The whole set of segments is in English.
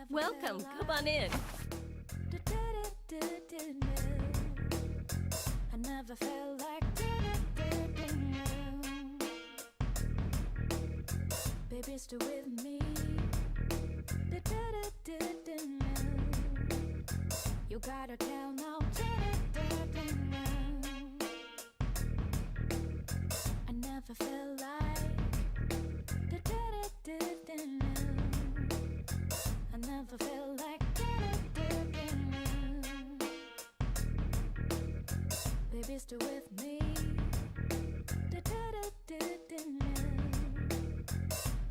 Welcome, come on in. I never felt like baby, still with me. You gotta tell now. I never felt like I never felt like baby, still with me.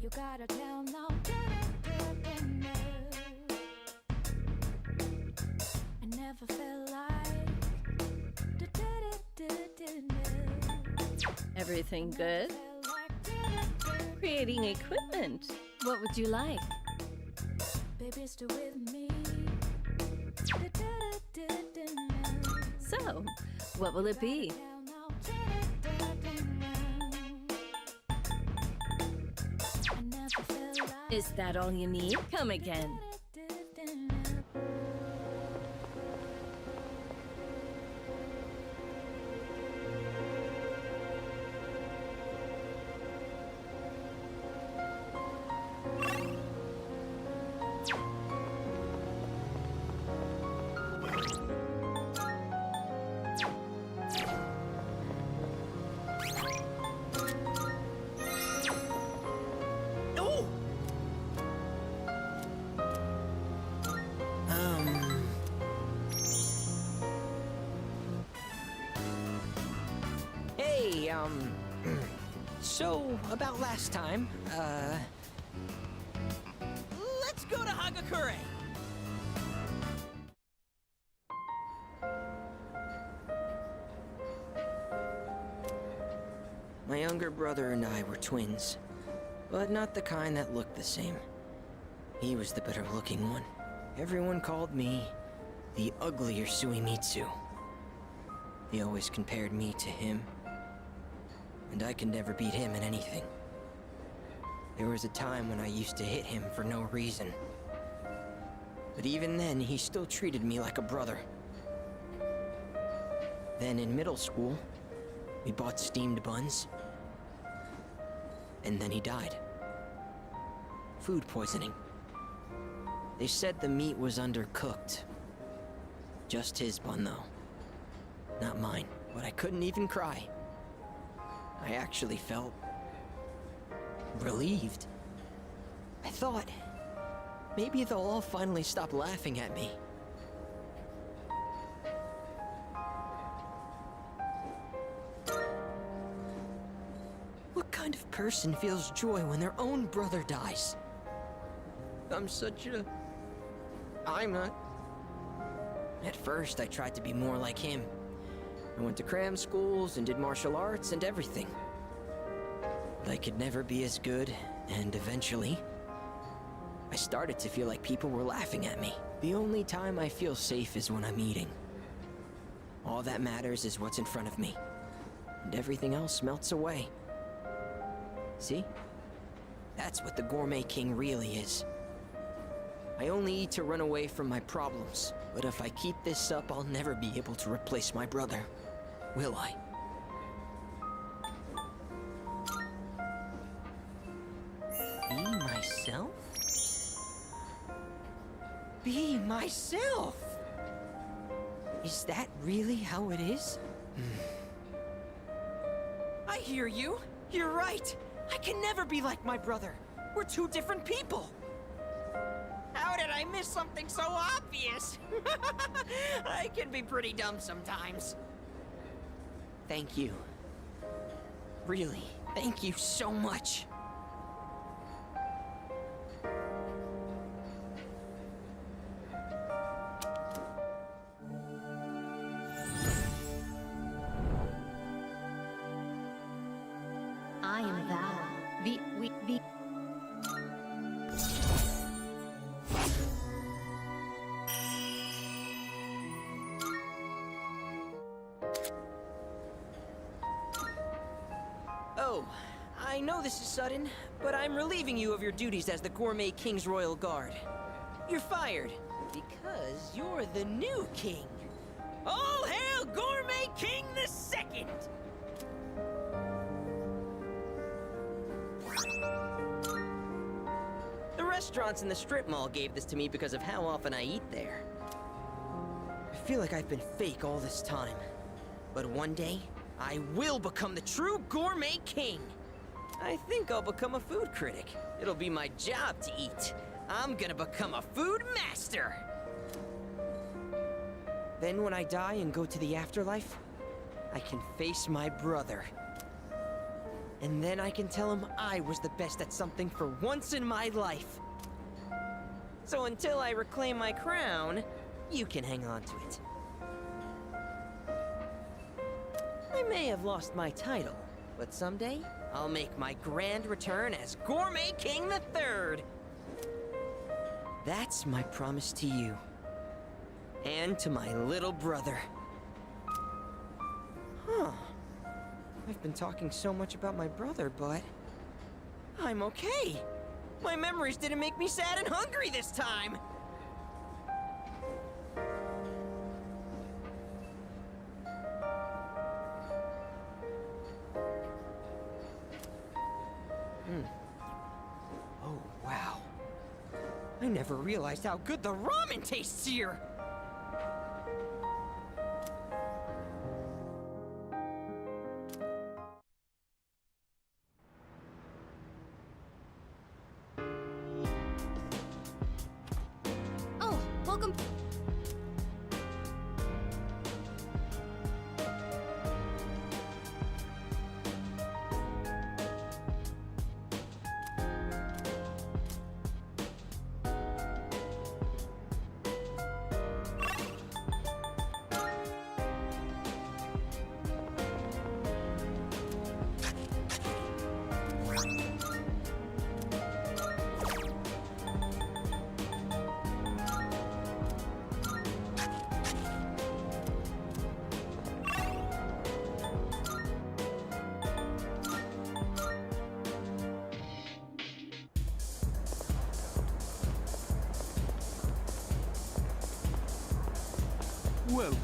You gotta tell now. I never felt like Everything good? Creating equipment. What would you like? baby, still with me. So, what will it be? Is that all you need? Come again. Hey, so about last time, let's go to Hagakure. My younger brother and I were twins, but not the kind that looked the same. He was the better-looking one. Everyone called me the uglier Suimitsu. They always compared me to him, and I could never beat him in anything. There was a time when I used to hit him for no reason. But even then, he still treated me like a brother. Then in middle school, we bought steamed buns. And then he died. Food poisoning. They said the meat was undercooked. Just his bun, though. Not mine, but I couldn't even cry. I actually felt relieved. I thought maybe they'll all finally stop laughing at me. What kind of person feels joy when their own brother dies? I'm not. At first, I tried to be more like him. I went to cram schools and did martial arts and everything. But I could never be as good, and eventually, I started to feel like people were laughing at me. The only time I feel safe is when I'm eating. All that matters is what's in front of me, and everything else melts away. See? That's what the Gourmet King really is. I only eat to run away from my problems, but if I keep this up, I'll never be able to replace my brother. Will I? Be myself? Be myself! Is that really how it is? I hear you. You're right. I can never be like my brother. We're two different people. How did I miss something so obvious? I can be pretty dumb sometimes. Thank you. Really, thank you so much. I am Val. The. Oh, I know this is sudden, but I'm relieving you of your duties as the Gourmet King's Royal Guard. You're fired, because you're the new king. All hail Gourmet King the Second! The restaurants in the strip mall gave this to me because of how often I eat there. I feel like I've been fake all this time. But one day, I will become the true Gourmet King. I think I'll become a food critic. It'll be my job to eat. I'm gonna become a food master. Then when I die and go to the afterlife, I can face my brother. And then I can tell him I was the best at something for once in my life. So until I reclaim my crown, you can hang on to it. I may have lost my title, but someday I'll make my grand return as Gourmet King III. That's my promise to you. And to my little brother. Huh. I've been talking so much about my brother, but I'm okay. My memories didn't make me sad and hungry this time. Oh, wow. I never realized how good the ramen tastes here. Oh, welcome. Welcome.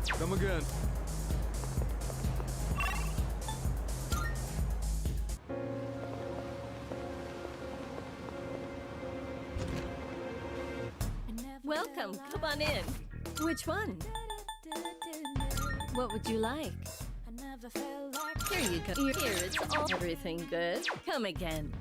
Come again. I never Welcome. felt Come on in. Which one? like What would you like? I never felt like Here you go. Here, it's all everything good. Come again.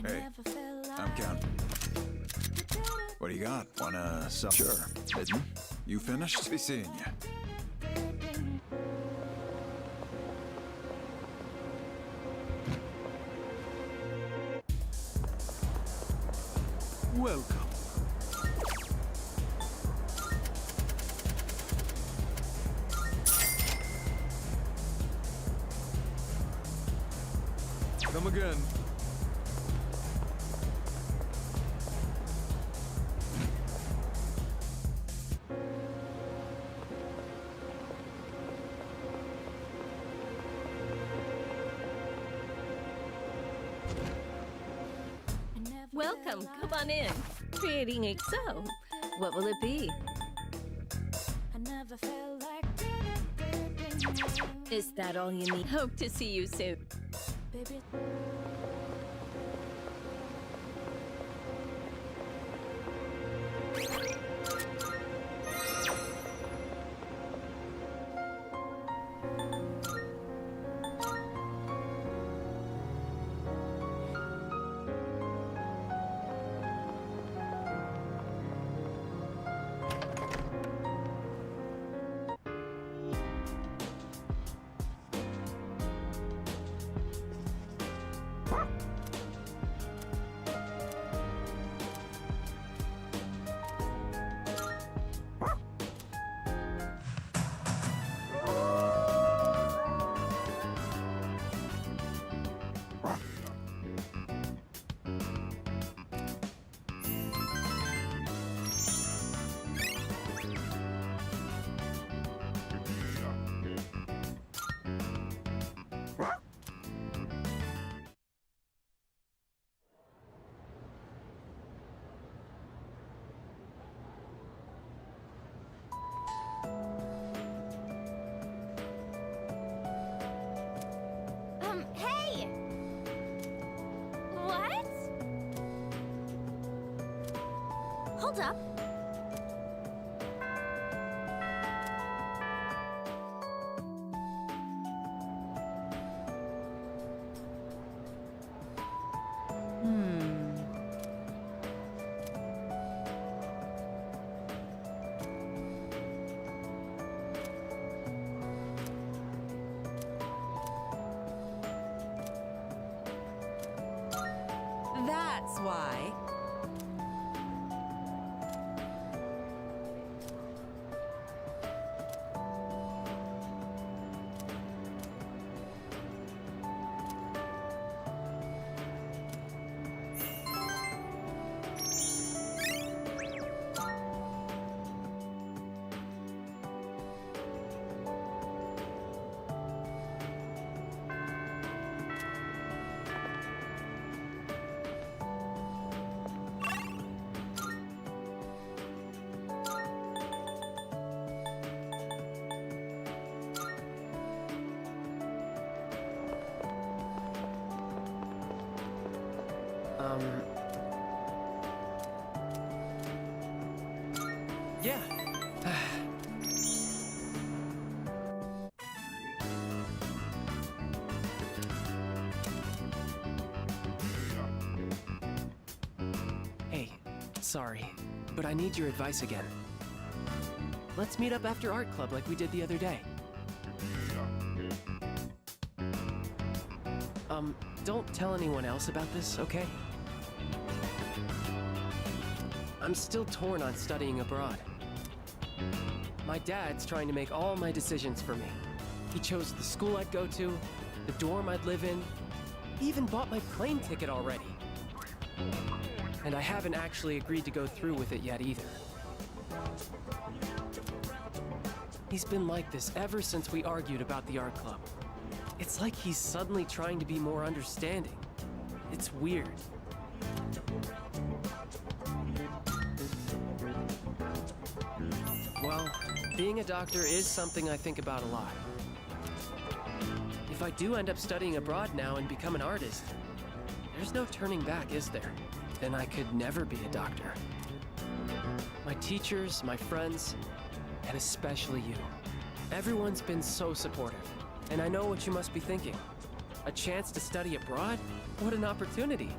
I Hey, never felt like I'm counting. What do you got? Wanna sell? Sure. Hidden? You finished? Be seeing ya. Welcome. Come again. I never Welcome, felt come like- on in. Creating XO. What will it be? I never felt like Is that all you need? Hope to see you soon. baby. Hey! What? Hold up. That's why. Yeah. Hey, sorry, but I need your advice again. Let's meet up after art club like we did the other day. Don't tell anyone else about this, okay? I'm still torn on studying abroad. My dad's trying to make all my decisions for me. He chose the school I'd go to, the dorm I'd live in, he even bought my plane ticket already. And I haven't actually agreed to go through with it yet either. He's been like this ever since we argued about the art club. It's like he's suddenly trying to be more understanding. It's weird. Well, being a doctor is something I think about a lot. If I do end up studying abroad now and become an artist, there's no turning back, is there? Then I could never be a doctor. My teachers, my friends, and especially you. Everyone's been so supportive, and I know what you must be thinking. A chance to study abroad? What an opportunity.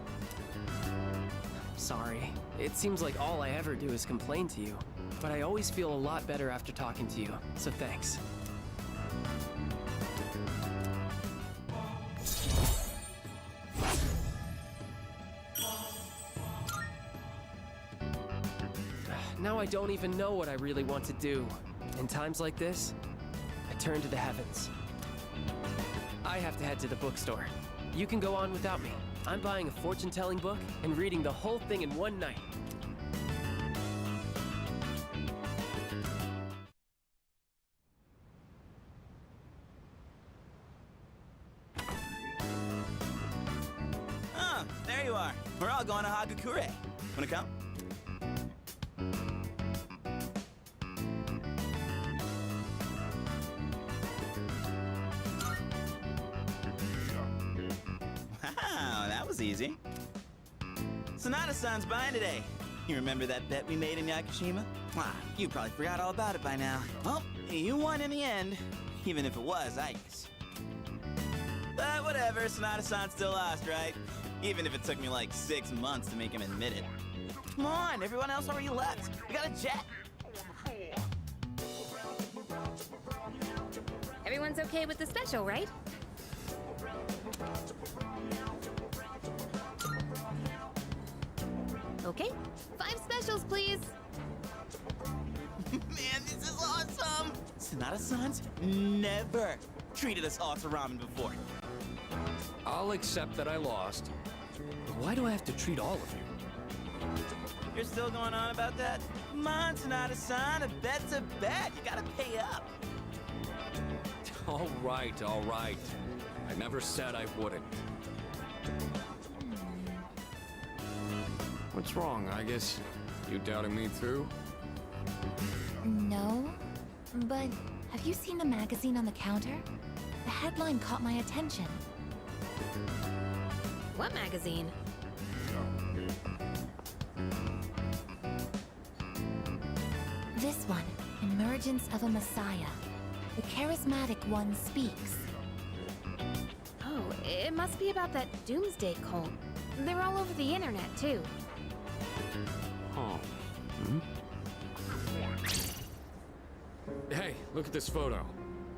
Sorry, it seems like all I ever do is complain to you, but I always feel a lot better after talking to you, so thanks. Now I don't even know what I really want to do. In times like this, I turn to the heavens. I have to head to the bookstore. You can go on without me. I'm buying a fortune-telling book and reading the whole thing in one night. Oh, there you are. We're all going to Hagakure. Wanna come? Wow, that was easy. Sonata-san's buying today. You remember that bet we made in Yakushima? Ah, you probably forgot all about it by now. Well, you won in the end, even if it was ice. But whatever, Sonata-san still lost, right? Even if it took me like 6 months to make him admit it. Come on, everyone else already left. We got a jet. Everyone's okay with the special, right? Okay, 5 specials, please. Man, this is awesome! Sonata-san's never treated us all to ramen before. I'll accept that I lost. But why do I have to treat all of you? You're still going on about that? Come on, Sonata-san, a bet's a bet. You gotta pay up. All right, all right. I never said I wouldn't. What's wrong? I guess you doubting me too? No, but have you seen the magazine on the counter? The headline caught my attention. What magazine? This one, Emergence of a Messiah. The charismatic one speaks. Oh, it must be about that doomsday cult. They're all over the internet, too. Oh. Hmm? Hey, look at this photo.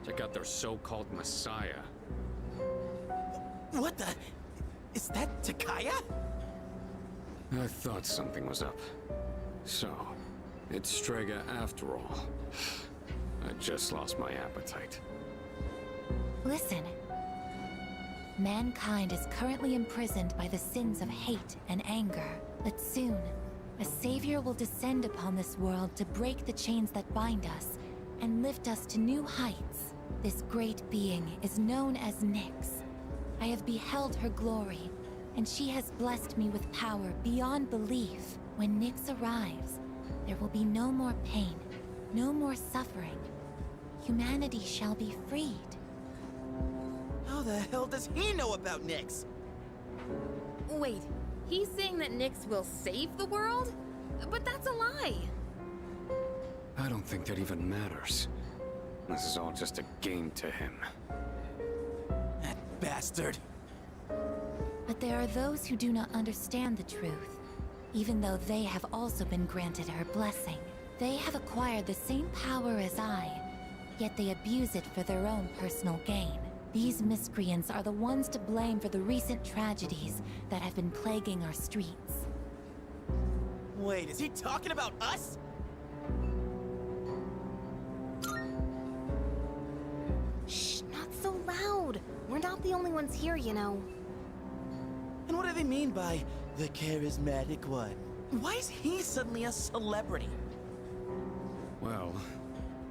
Check out their so-called messiah. What the? Is that Takaya? I thought something was up. So, it's Strega after all. I just lost my appetite. Listen. Mankind is currently imprisoned by the sins of hate and anger. But soon, a savior will descend upon this world to break the chains that bind us and lift us to new heights. This great being is known as Nyx. I have beheld her glory, and she has blessed me with power beyond belief. When Nyx arrives, there will be no more pain, no more suffering. Humanity shall be freed. How the hell does he know about Nyx? Wait, he's saying that Nyx will save the world? But that's a lie! I don't think that even matters. This is all just a game to him. That bastard. But there are those who do not understand the truth, even though they have also been granted her blessing. They have acquired the same power as I, yet they abuse it for their own personal gain. These miscreants are the ones to blame for the recent tragedies that have been plaguing our streets. Wait, is he talking about us? Shh, not so loud! We're not the only ones here, you know. And what do they mean by the charismatic one? Why is he suddenly a celebrity? Well,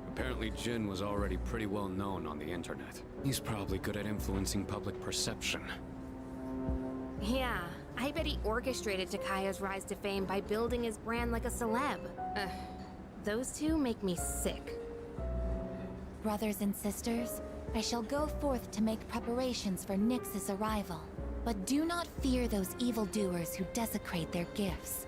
apparently Jin was already pretty well known on the internet. He's probably good at influencing public perception. Yeah, I bet he orchestrated Takaya's rise to fame by building his brand like a celeb. Those two make me sick. Brothers and sisters, I shall go forth to make preparations for Nyx's arrival. But do not fear those evildoers who desecrate their gifts.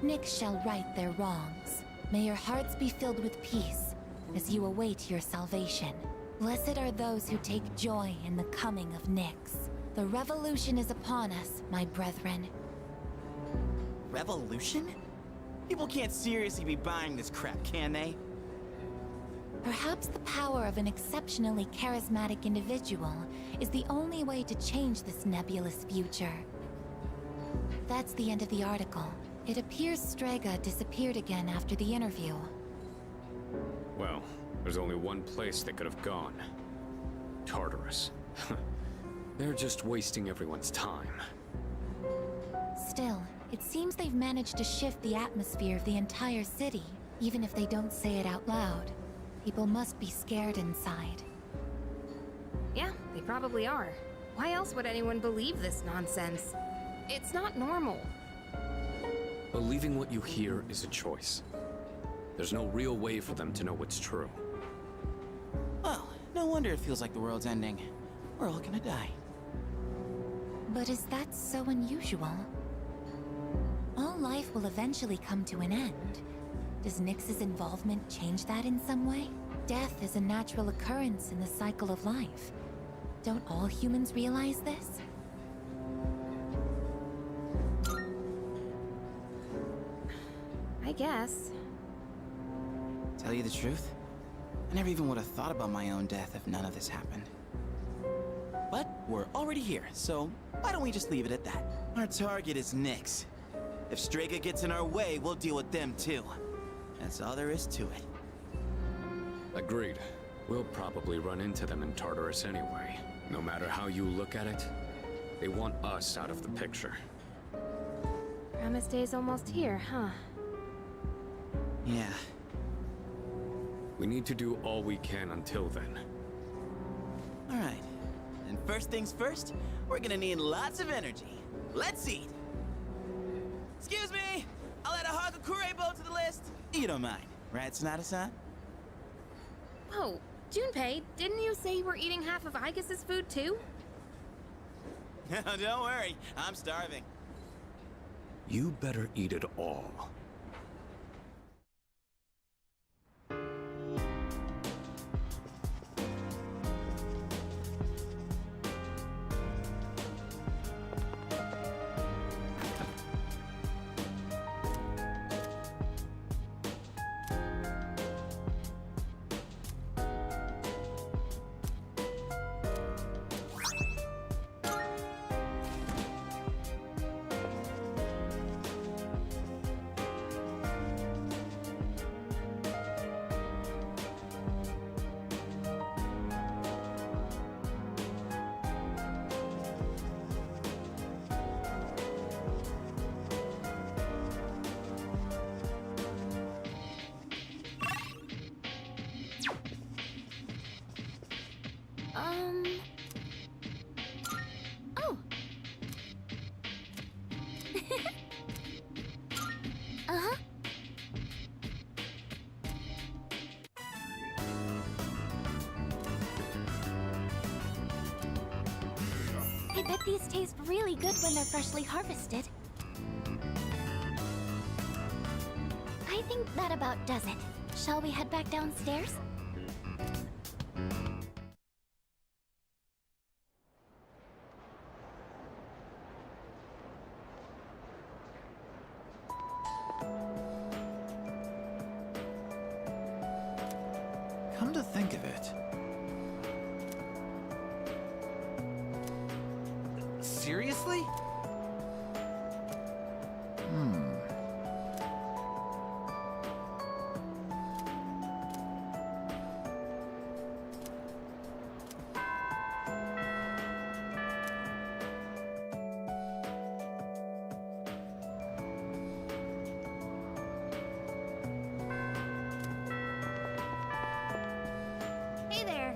Nyx shall right their wrongs. May your hearts be filled with peace as you await your salvation. Blessed are those who take joy in the coming of Nyx. The revolution is upon us, my brethren. Revolution? People can't seriously be buying this crap, can they? Perhaps the power of an exceptionally charismatic individual is the only way to change this nebulous future. That's the end of the article. It appears Strega disappeared again after the interview. Well, there's only one place they could have gone. Tartarus. They're just wasting everyone's time. Still, it seems they've managed to shift the atmosphere of the entire city, even if they don't say it out loud. People must be scared inside. Yeah, they probably are. Why else would anyone believe this nonsense? It's not normal. Believing what you hear is a choice. There's no real way for them to know what's true. Well, no wonder it feels like the world's ending. We're all gonna die. But is that so unusual? All life will eventually come to an end. Does Nyx's involvement change that in some way? Death is a natural occurrence in the cycle of life. Don't all humans realize this? I guess. Tell you the truth, I never even would have thought about my own death if none of this happened. But we're already here, so why don't we just leave it at that? Our target is Nyx. If Strega gets in our way, we'll deal with them too. That's all there is to it. Agreed. We'll probably run into them in Tartarus anyway. No matter how you look at it, they want us out of the picture. Promise Day's almost here, huh? Yeah. We need to do all we can until then. All right. And first things first, we're gonna need lots of energy. Let's eat. Excuse me! I'll add a Hagakure bow to the list. You don't mind, right, Sonata-san? Whoa, Junpei, didn't you say you were eating half of Aigis' food too? Don't worry, I'm starving. You better eat it all. Oh. Uh-huh. I bet these taste really good when they're freshly harvested. I think that about does it. Shall we head back downstairs? Come to think of it. Seriously? Hey there.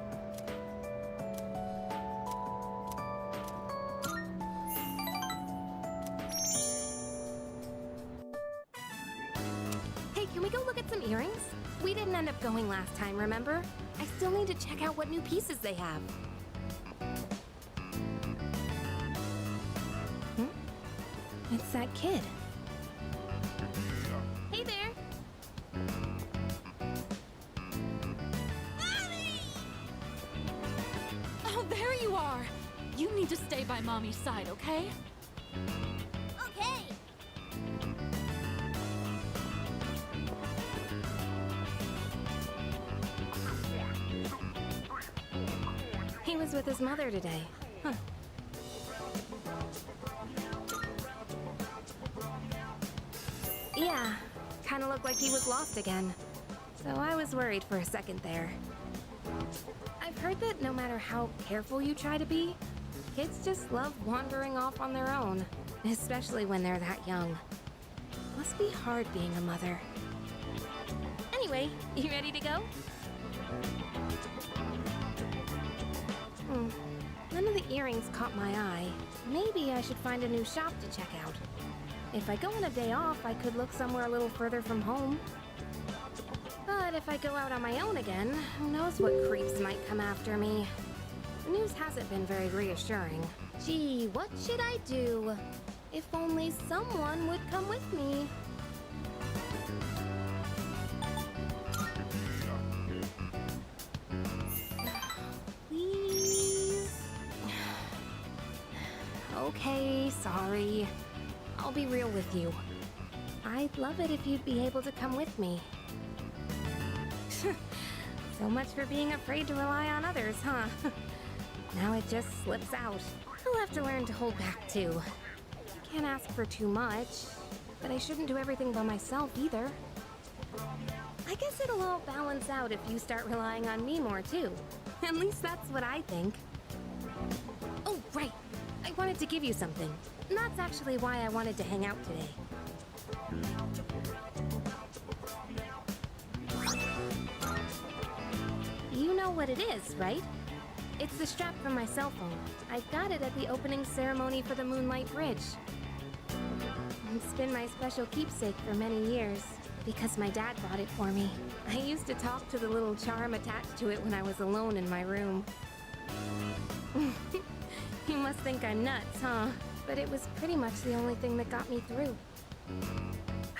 earrings? We didn't end up going last time, remember? I still need to check out what new pieces they have. It's that kid. Hey there! Oh, there you are! You need to stay by Mommy's side, okay? Okay! He was with his mother today. Huh. Yeah, kinda looked like he was lost again. So I was worried for a second there. I've heard that no matter how careful you try to be, kids just love wandering off on their own, especially when they're that young. Must be hard being a mother. Anyway, you ready to go? None of the earrings caught my eye. Maybe I should find a new shop to check out. If I go on a day off, I could look somewhere a little further from home. But if I go out on my own again, who knows what creeps might come after me. The news hasn't been very reassuring. Gee, what should I do? If only someone would come with me. Please? Okay, sorry. I'll be real with you. I'd love it if you'd be able to come with me. So much for being afraid to rely on others, huh? Now it just slips out. I'll have to learn to hold back too. I can't ask for too much, but I shouldn't do everything by myself either. I guess it'll all balance out if you start relying on me more too. At least that's what I think. Oh, right. I wanted to give you something. And that's actually why I wanted to hang out today. You know what it is, right? It's the strap from my cell phone. I got it at the opening ceremony for the Moonlight Bridge. It's been my special keepsake for many years, because my dad bought it for me. I used to talk to the little charm attached to it when I was alone in my room. You must think I'm nuts, huh? But it was pretty much the only thing that got me through.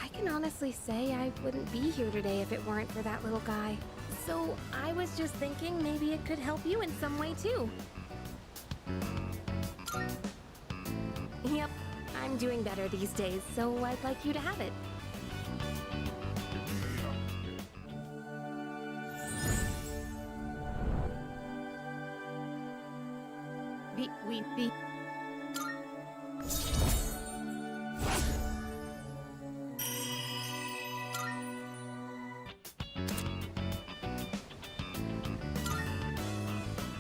I can honestly say I wouldn't be here today if it weren't for that little guy. So I was just thinking maybe it could help you in some way too. Yep, I'm doing better these days, so I'd like you to have it. Be.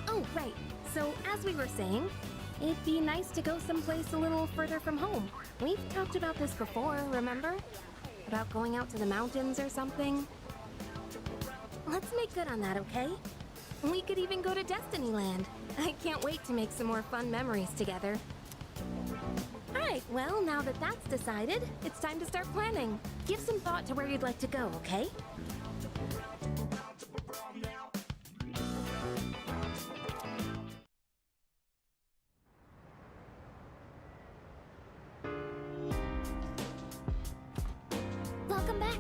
Oh, right. So, as we were saying, it'd be nice to go someplace a little further from home. We've talked about this before, remember? About going out to the mountains or something. Let's make good on that, okay? We could even go to Destinyland. I can't wait to make some more fun memories together. Alright, well, now that that's decided, it's time to start planning. Give some thought to where you'd like to go, okay? Welcome back.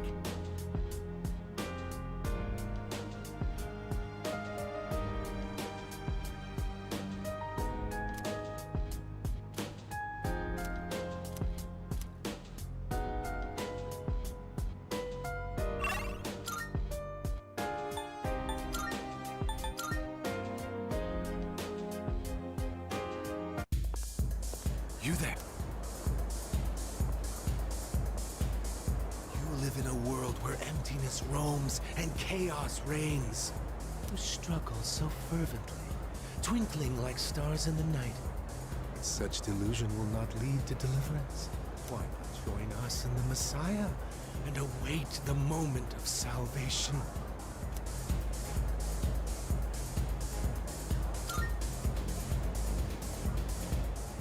You there? You live in a world where emptiness roams and chaos reigns. You struggle so fervently, twinkling like stars in the night. Such delusion will not lead to deliverance. Why not join us in the Messiah and await the moment of salvation?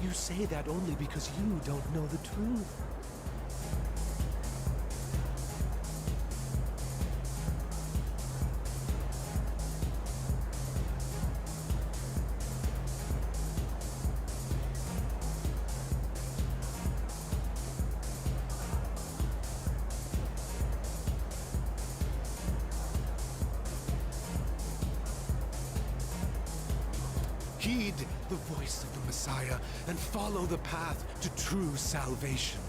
You say that only because you don't know the truth. Heed the voice of the Messiah and follow the path to true salvation.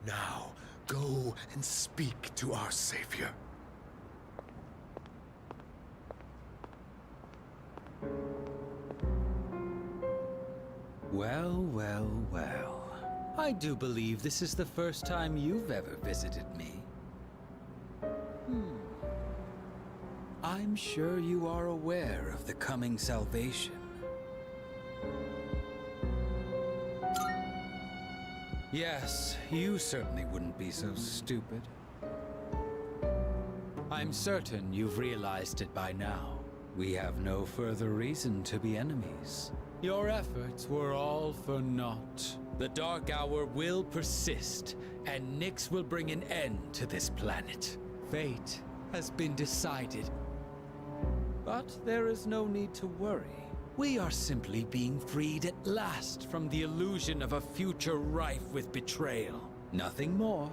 Now, go and speak to our Savior. Well, well, well. I do believe this is the first time you've ever visited me. I'm sure you are aware of the coming salvation. Yes, you certainly wouldn't be so stupid. I'm certain you've realized it by now. We have no further reason to be enemies. Your efforts were all for naught. The Dark Hour will persist, and Nyx will bring an end to this planet. Fate has been decided. But there is no need to worry. We are simply being freed at last from the illusion of a future rife with betrayal. Nothing more,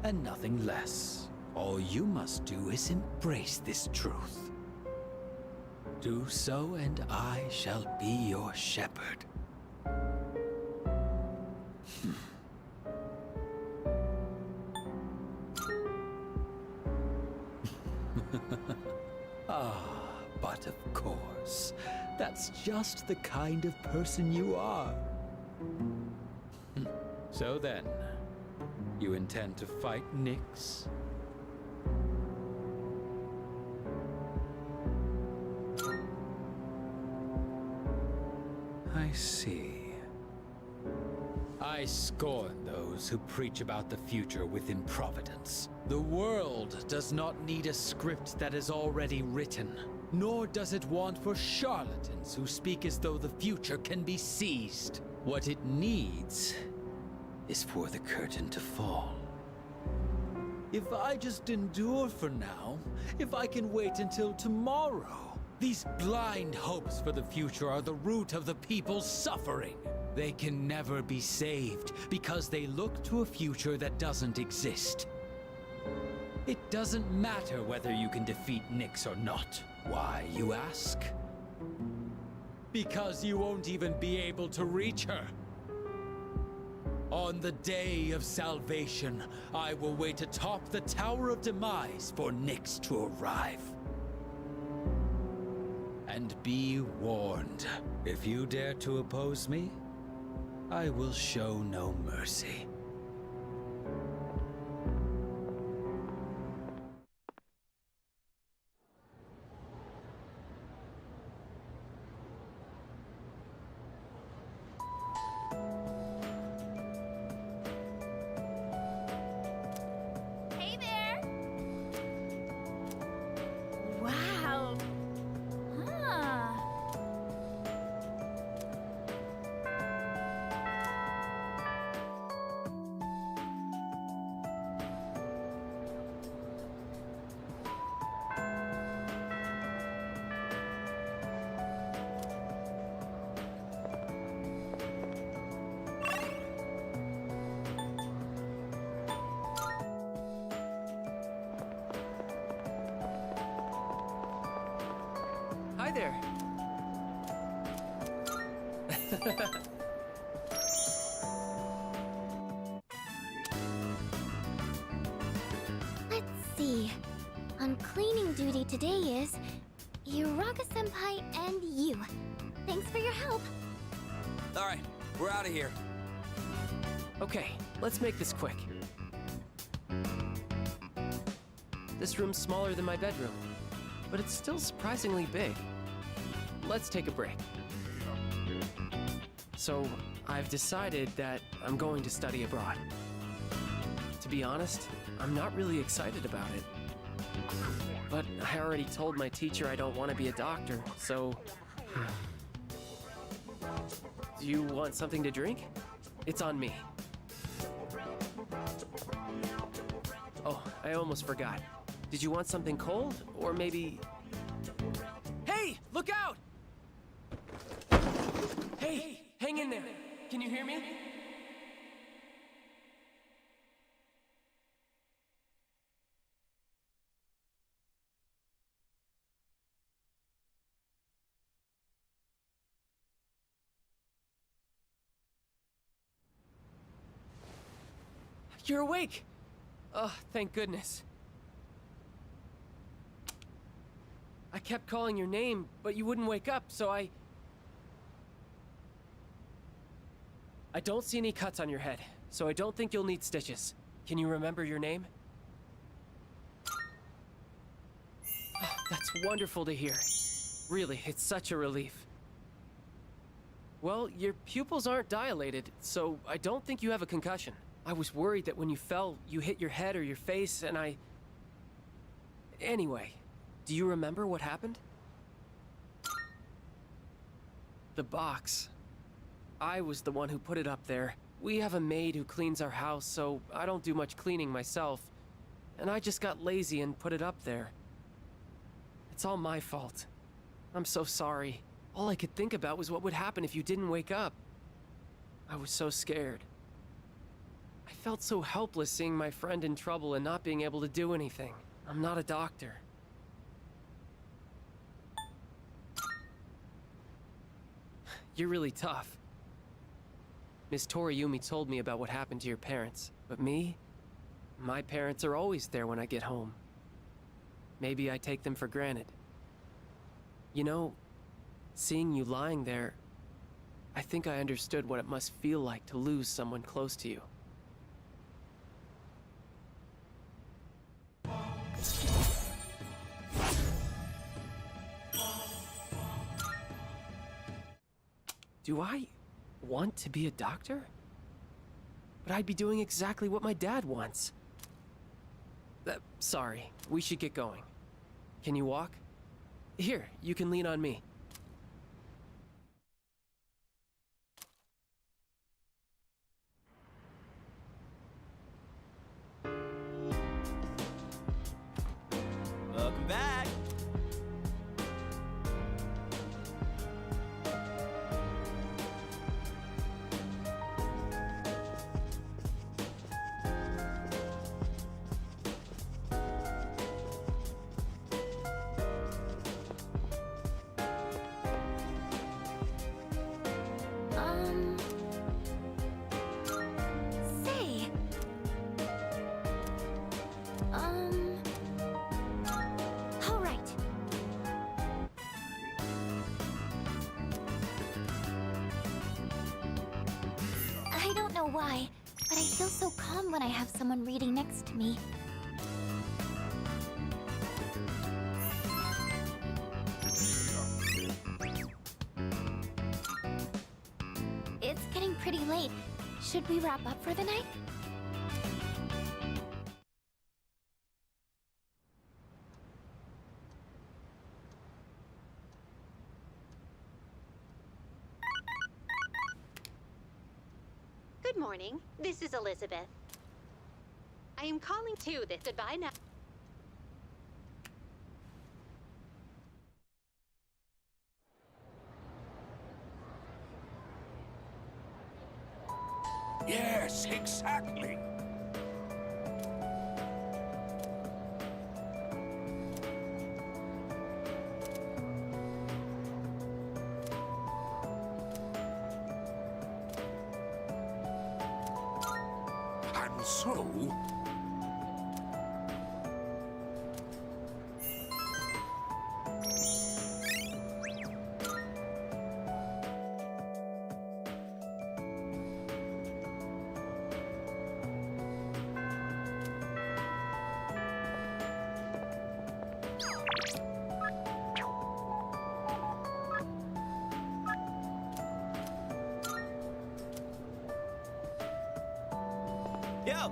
and nothing less. All you must do is embrace this truth. Do so, and I shall be your shepherd. But of course, that's just the kind of person you are. So then, you intend to fight Nyx? I see. I scorn those who preach about the future with improvidence. The world does not need a script that is already written, nor does it want for charlatans who speak as though the future can be seized. What it needs is for the curtain to fall. If I just endure for now, if I can wait until tomorrow, these blind hopes for the future are the root of the people's suffering. They can never be saved because they look to a future that doesn't exist. It doesn't matter whether you can defeat Nyx or not. Why, you ask? Because you won't even be able to reach her. On the day of salvation, I will wait atop the Tower of Demise for Nyx to arrive. And be warned, if you dare to oppose me, I will show no mercy. Hey there! Wow! Huh. Hi there. Let's see. On cleaning duty today is Uraga-senpai and you. Thanks for your help. All right, we're out of here. Okay, let's make this quick. This room's smaller than my bedroom, but it's still surprisingly big. Let's take a break. So, I've decided that I'm going to study abroad. To be honest, I'm not really excited about it. But I already told my teacher I don't want to be a doctor, so... Do you want something to drink? It's on me. Oh, I almost forgot. Did you want something cold? Or maybe... Hey! Look out! Hey! Hang in there! Can you hear me? You're awake! Oh, thank goodness. I kept calling your name, but you wouldn't wake up, so I don't see any cuts on your head, so I don't think you'll need stitches. Can you remember your name? Oh, that's wonderful to hear. Really, it's such a relief. Well, your pupils aren't dilated, so I don't think you have a concussion. I was worried that when you fell, you hit your head or your face, and Anyway, do you remember what happened? The box. I was the one who put it up there. We have a maid who cleans our house, so I don't do much cleaning myself. And I just got lazy and put it up there. It's all my fault. I'm so sorry. All I could think about was what would happen if you didn't wake up. I was so scared. I felt so helpless seeing my friend in trouble and not being able to do anything. I'm not a doctor. You're really tough. Miss Toriumi told me about what happened to your parents, but me? My parents are always there when I get home. Maybe I take them for granted. You know, seeing you lying there, I think I understood what it must feel like to lose someone close to you. Do I want to be a doctor? But I'd be doing exactly what my dad wants. Sorry, we should get going. Can you walk? Here, you can lean on me. Welcome back. Say. All right. I don't know why, but I feel so calm when I have someone reading next to me. It's getting pretty late. Should we wrap up for the night? Good morning. This is Elizabeth. I am calling to this goodbye now. Yes, exactly. And so... Yo!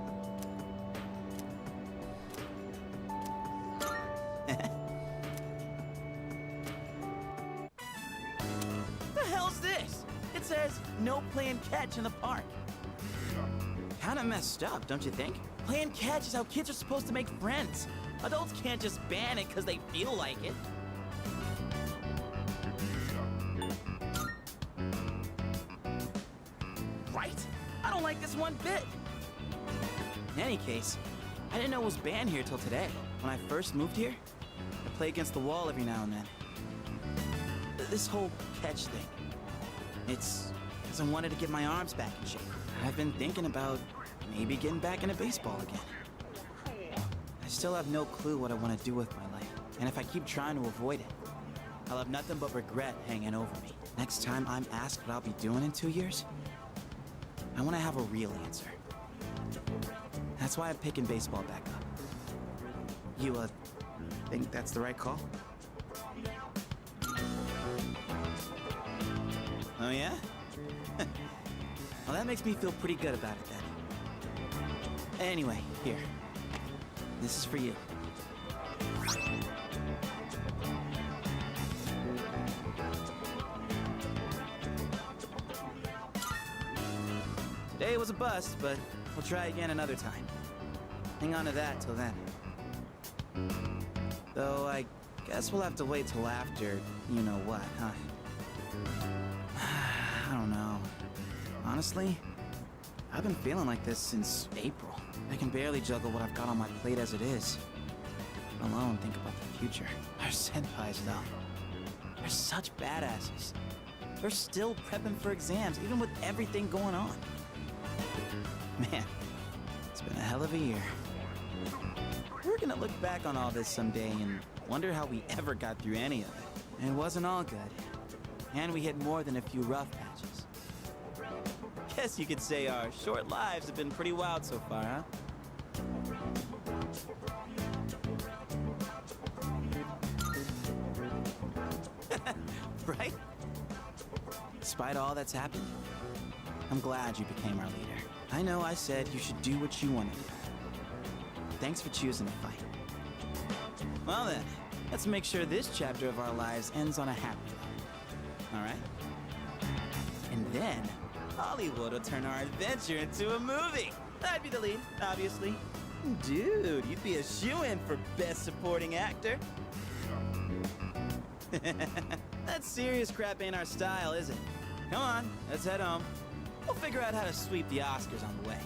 It says, no playing catch in the park. Kinda messed up, don't you think? Playing catch is how kids are supposed to make friends. Adults can't just ban it because they feel like it. Right? I don't like this one bit. In any case, I didn't know it was banned here till today. When I first moved here, I play against the wall every now and then. This whole catch thing, it's because I wanted to get my arms back in shape. I've been thinking about maybe getting back into baseball again. I still have no clue what I want to do with my life, and if I keep trying to avoid it, I'll have nothing but regret hanging over me. Next time I'm asked what I'll be doing in 2 years, I want to have a real answer. That's why I'm picking baseball back up. You, think that's the right call? Oh, yeah? Well, that makes me feel pretty good about it, then. Anyway, here. This is for you. Today was a bust, but we'll try again another time. Hang on to that till then. Though I guess we'll have to wait till after you know what, huh? I don't know. Honestly, I've been feeling like this since April. I can barely juggle what I've got on my plate as it is. Let alone think about the future. Our senpais, though. They're such badasses. They're still prepping for exams, even with everything going on. Man, it's been a hell of a year. We're gonna look back on all this someday and wonder how we ever got through any of it. It wasn't all good. And we hit more than a few rough patches. Guess you could say our short lives have been pretty wild so far, huh? Right? Despite all that's happened, I'm glad you became our leader. I know I said you should do what you want to do. Thanks for choosing to fight. Well then, let's make sure this chapter of our lives ends on a happy note. All right? And then, Hollywood will turn our adventure into a movie. I'd be the lead, obviously. Dude, you'd be a shoo-in for Best Supporting Actor. That serious crap ain't our style, is it? Come on, let's head home. We'll figure out how to sweep the Oscars on the way.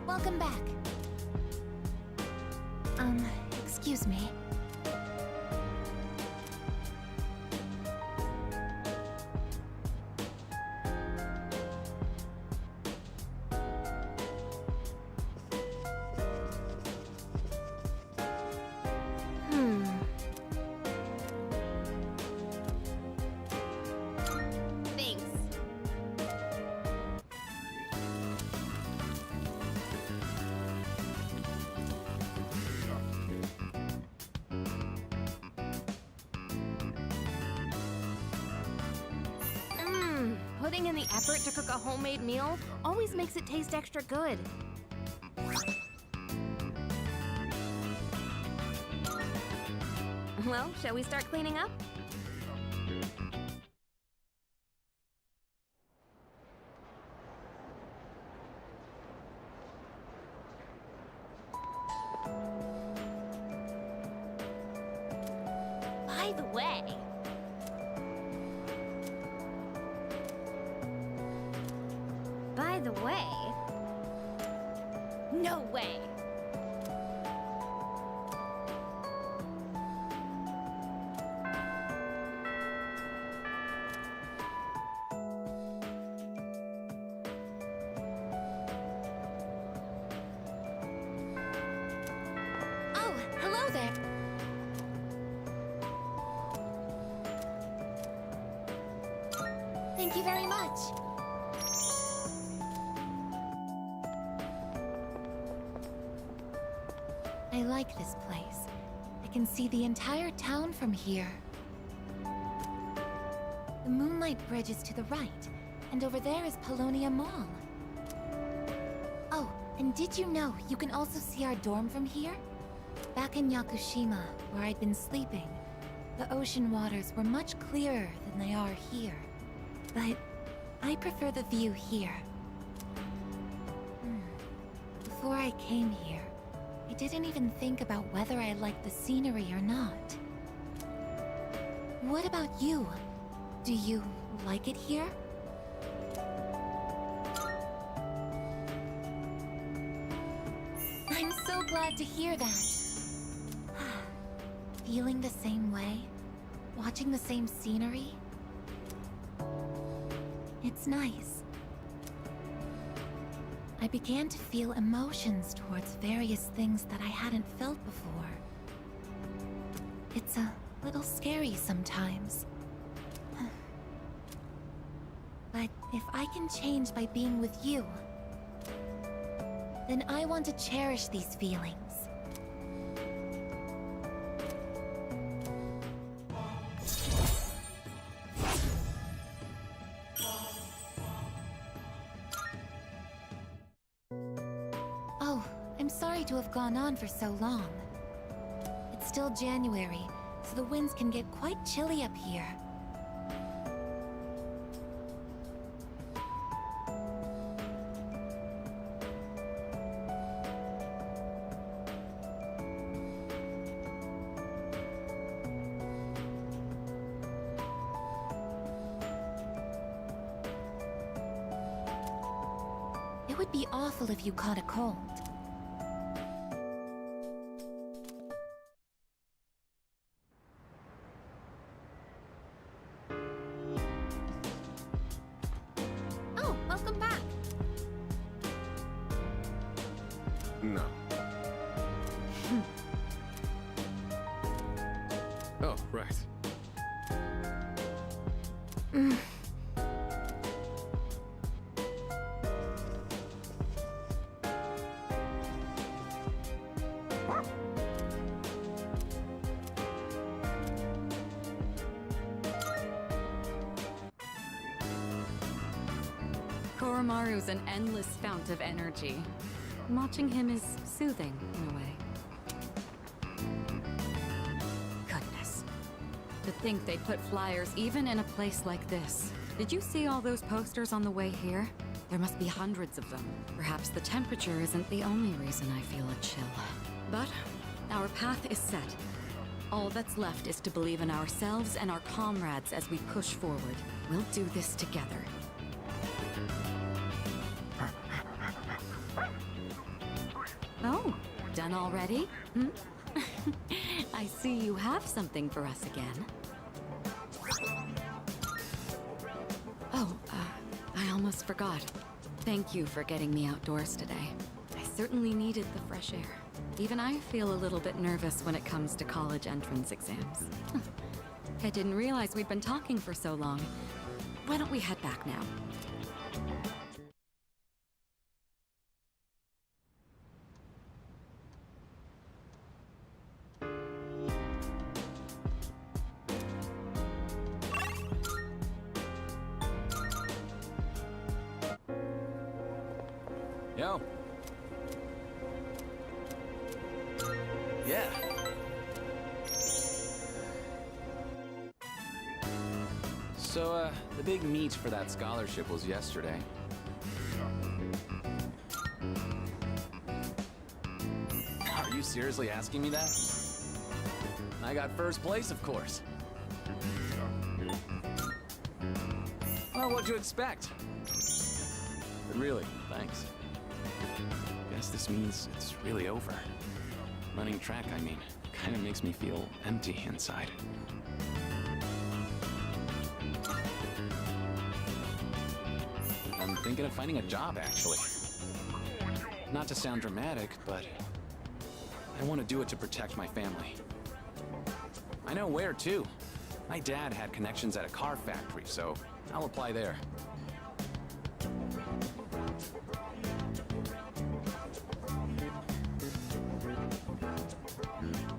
Welcome back. Excuse me. Thanks. Putting in the effort to cook a homemade meal always makes it taste extra good. Well, shall we start cleaning up? By the way... By the way... No way! Oh, hello there. Thank you very much. I like this place. I can see the entire town from here. The Moonlight Bridge is to the right, and over there is Polonia Mall. Oh, and did you know you can also see our dorm from here? Back in Yakushima, where I'd been sleeping, the ocean waters were much clearer than they are here. But I prefer the view here. Before I came here, I didn't even think about whether I liked the scenery or not. What about you? Do you like it here? I'm so glad to hear that. Feeling the same way? Watching the same scenery? It's nice. I began to feel emotions towards various things that I hadn't felt before. It's a little scary sometimes. But if I can change by being with you, then I want to cherish these feelings. Oh, I'm sorry to have gone on for so long. It's still January, so the winds can get quite chilly up here. It would be awful if you caught a cold. Oh, welcome back. No. Oh, right. Koromaru's an endless fount of energy. Watching him is soothing, in a way. Goodness. To think they put flyers even in a place like this. Did you see all those posters on the way here? There must be hundreds of them. Perhaps the temperature isn't the only reason I feel a chill. But our path is set. All that's left is to believe in ourselves and our comrades as we push forward. We'll do this together. Oh, done already? I see you have something for us again. Oh, I almost forgot. Thank you for getting me outdoors today. I certainly needed the fresh air. Even I feel a little bit nervous when it comes to college entrance exams. I didn't realize we'd been talking for so long. Why don't we head back now? Yo. Yeah. So, the big meet for that scholarship was yesterday. Are you seriously asking me that? I got first place, of course. Well, what'd you expect? But really, thanks. Guess this means it's really over. Running track, I mean, kind of makes me feel empty inside. I'm thinking of finding a job, actually. Not to sound dramatic, but I want to do it to protect my family. I know where, too. My dad had connections at a car factory, so I'll apply there.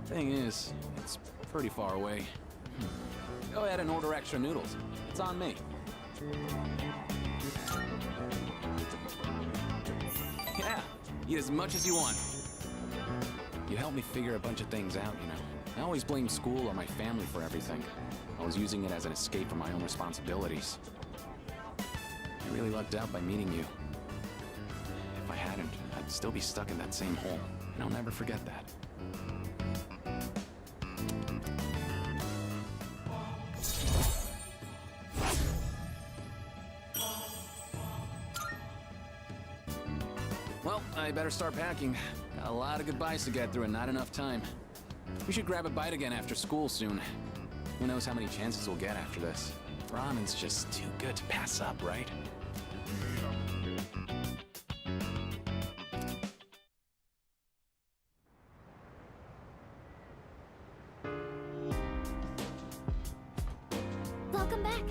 Thing is, it's pretty far away. Go ahead and order extra noodles. It's on me. Yeah, eat as much as you want. You helped me figure a bunch of things out, you know. I always blame school or my family for everything. I was using it as an escape from my own responsibilities. I really lucked out by meeting you. If I hadn't, I'd still be stuck in that same hole, and I'll never forget that. Well, I better start packing. Got a lot of goodbyes to get through and not enough time. We should grab a bite again after school soon. Who knows how many chances we'll get after this. Ramen's just too good to pass up, right? Welcome back.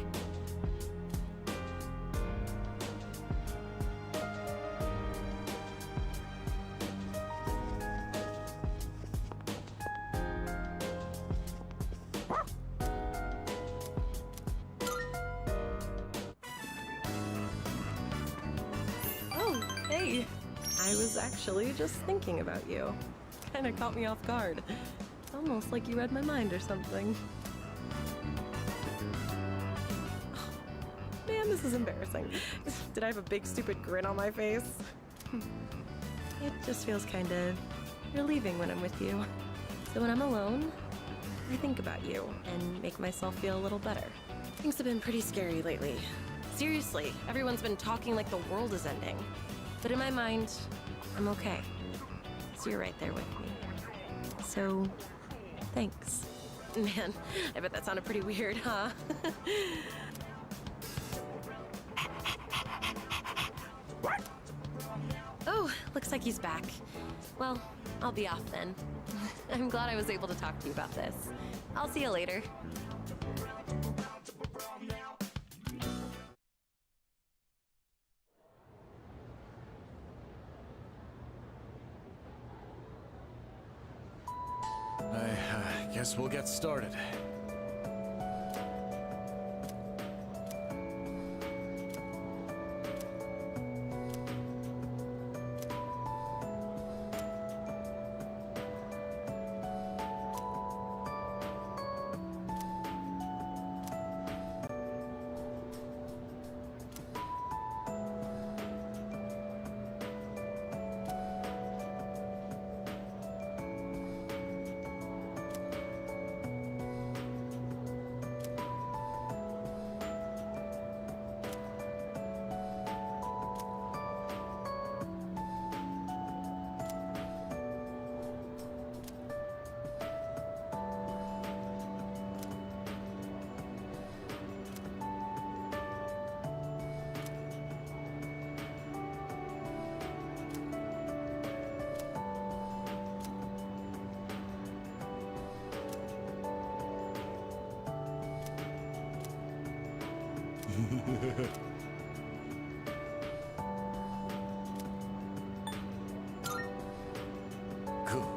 Oh, hey. I was actually just thinking about you. Kinda caught me off guard. Almost like you read my mind or something. Man, this is embarrassing. Did I have a big stupid grin on my face? It just feels kind of relieving when I'm with you. So when I'm alone, I think about you and make myself feel a little better. Things have been pretty scary lately. Seriously, everyone's been talking like the world is ending. But in my mind, I'm okay. So you're right there with me. So, thanks. Man, I bet that sounded pretty weird, huh? Oh, looks like he's back. Well, I'll be off then. I'm glad I was able to talk to you about this. I'll see you later. I guess we'll get started. Cool.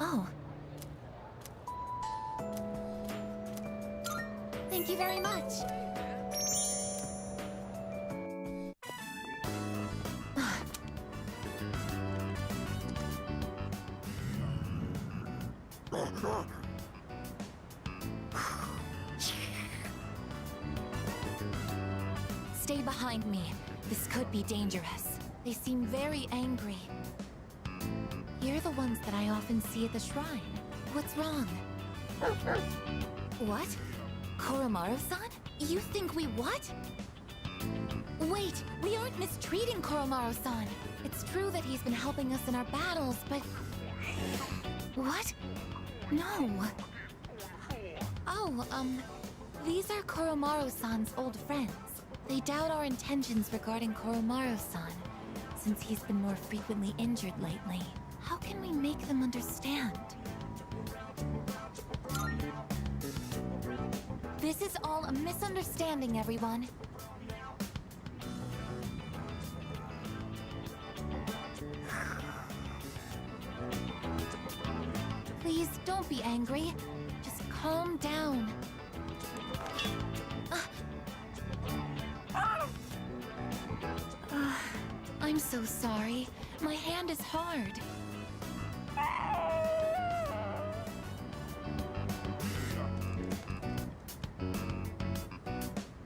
Oh. Thank you very much. Stay behind me. This could be dangerous. They seem very angry. You're the ones that I often see at the shrine. What's wrong? What? Koromaru-san? You think we what? Wait, we aren't mistreating Koromaru-san. It's true that he's been helping us in our battles, but... What? No. Oh, these are Koromaru-san's old friends. They doubt our intentions regarding Koromaru-san, since he's been more frequently injured lately. How can we make them understand? This is all a misunderstanding, everyone. Please, don't be angry. Just calm down. I'm so sorry. My hand is hard.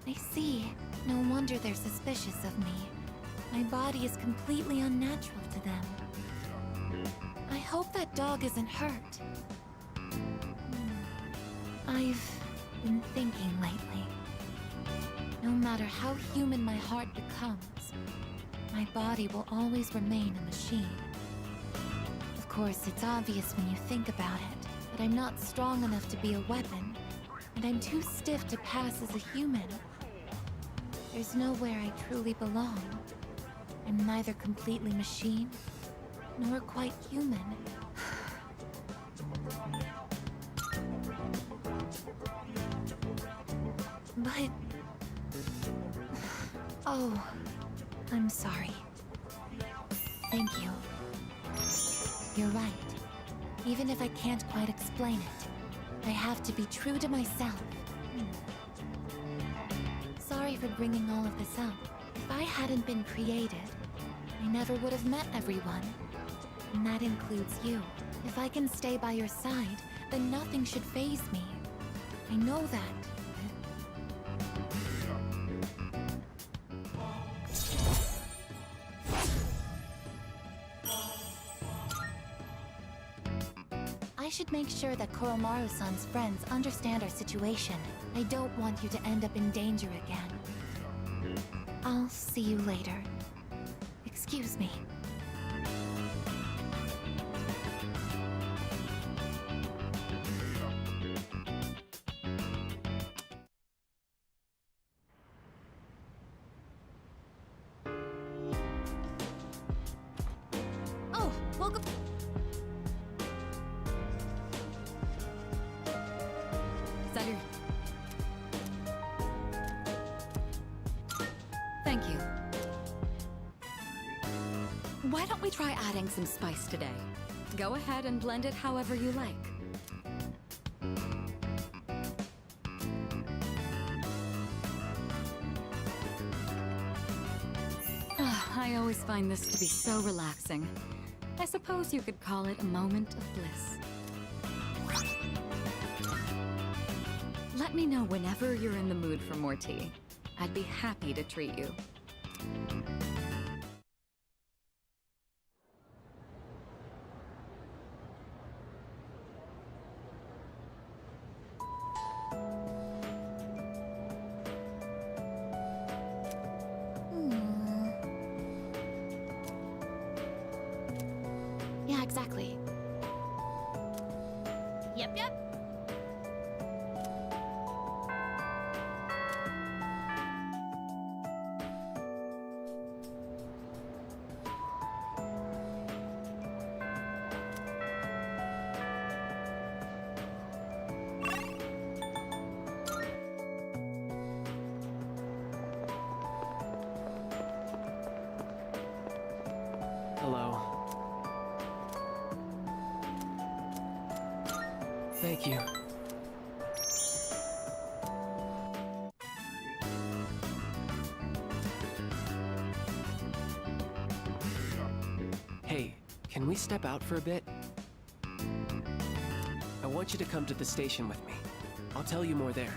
I see. No wonder they're suspicious of me. My body is completely unnatural to them. I hope that dog isn't hurt. I've been thinking lately. No matter how human my heart becomes, my body will always remain a machine. Of course, it's obvious when you think about it, but I'm not strong enough to be a weapon, and I'm too stiff to pass as a human. There's nowhere I truly belong. I'm neither completely machine, nor quite human. But... Oh, I'm sorry. Thank you. You're right. Even if I can't quite explain it, I have to be true to myself. Sorry for bringing all of this up. If I hadn't been created, I never would have met everyone. And that includes you. If I can stay by your side, then nothing should faze me. I know that. I should make sure that Koromaru-san's friends understand our situation. I don't want you to end up in danger again. I'll see you later. Excuse me. Oh, welcome. Salut. Thank you. Why don't we try adding some spice today? Go ahead and blend it however you like. I always find this to be so relaxing. I suppose you could call it a moment of bliss. Let me know whenever you're in the mood for more tea. I'd be happy to treat you. Yeah, exactly. Yep. Hello. Thank you. Hey, can we step out for a bit? I want you to come to the station with me. I'll tell you more there.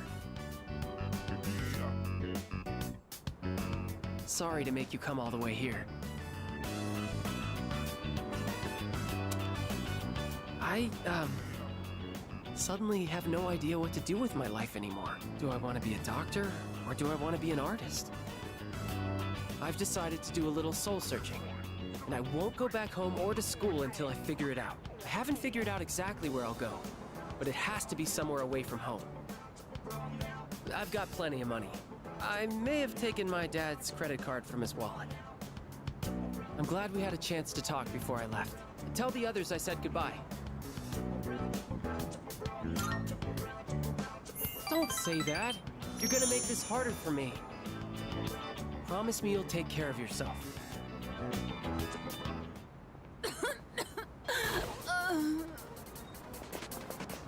Sorry to make you come all the way here. I suddenly have no idea what to do with my life anymore. Do I want to be a doctor, or do I want to be an artist? I've decided to do a little soul searching. And I won't go back home or to school until I figure it out. I haven't figured out exactly where I'll go, but it has to be somewhere away from home. I've got plenty of money. I may have taken my dad's credit card from his wallet. I'm glad we had a chance to talk before I left. Tell the others I said goodbye. Don't say that. You're gonna make this harder for me. Promise me you'll take care of yourself.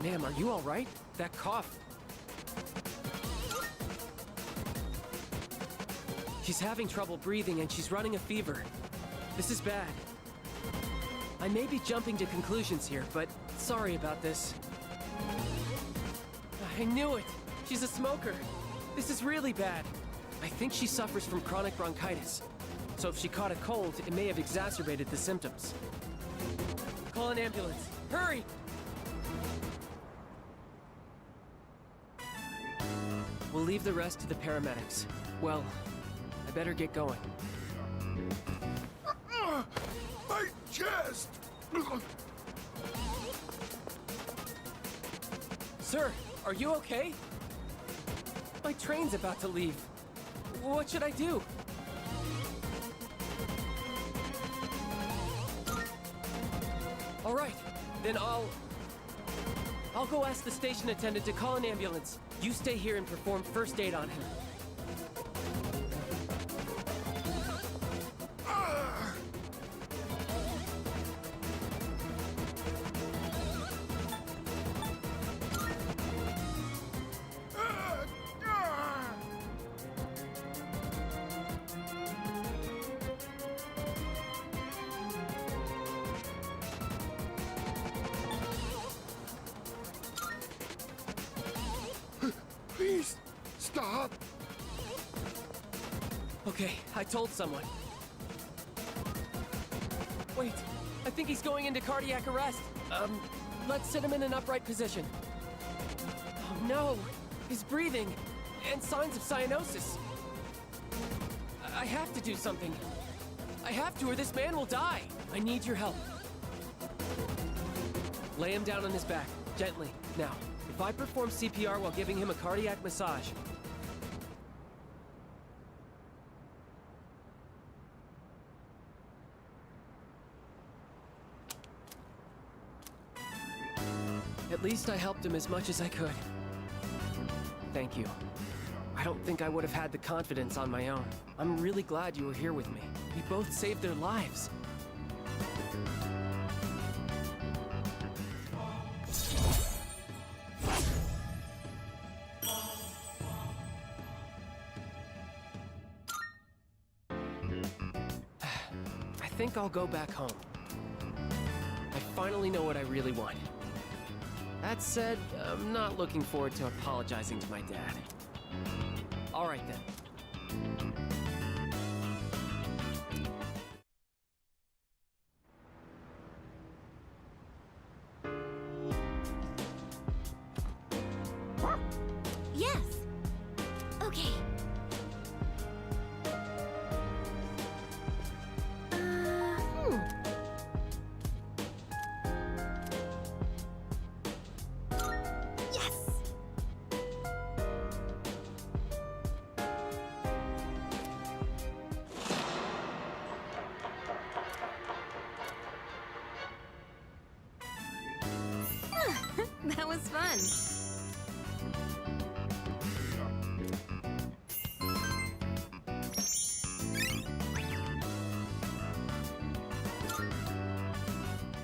Ma'am, are you all right? That cough. She's having trouble breathing and she's running a fever. This is bad. I may be jumping to conclusions here, but sorry about this. I knew it! She's a smoker! This is really bad. I think she suffers from chronic bronchitis. So if she caught a cold, it may have exacerbated the symptoms. Call an ambulance. Hurry! We'll leave the rest to the paramedics. Well, I better get going. My chest! Sir, are you okay? My train's about to leave. What should I do? All right, then I'll go ask the station attendant to call an ambulance. You stay here and perform first aid on him. Please, stop! Okay, I told someone. Wait, I think he's going into cardiac arrest. Let's sit him in an upright position. Oh no, he's breathing, and signs of cyanosis. I have to do something. I have to, or this man will die. I need your help. Lay him down on his back, gently. Now, if I perform CPR while giving him a cardiac massage, at least I helped him as much as I could. Thank you. I don't think I would have had the confidence on my own. I'm really glad you were here with me. We both saved their lives. I think I'll go back home. I finally know what I really want. That said, I'm not looking forward to apologizing to my dad. All right then. Yes! Okay. Yes! That was fun.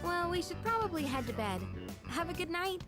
Well, we should probably head to bed. Have a good night.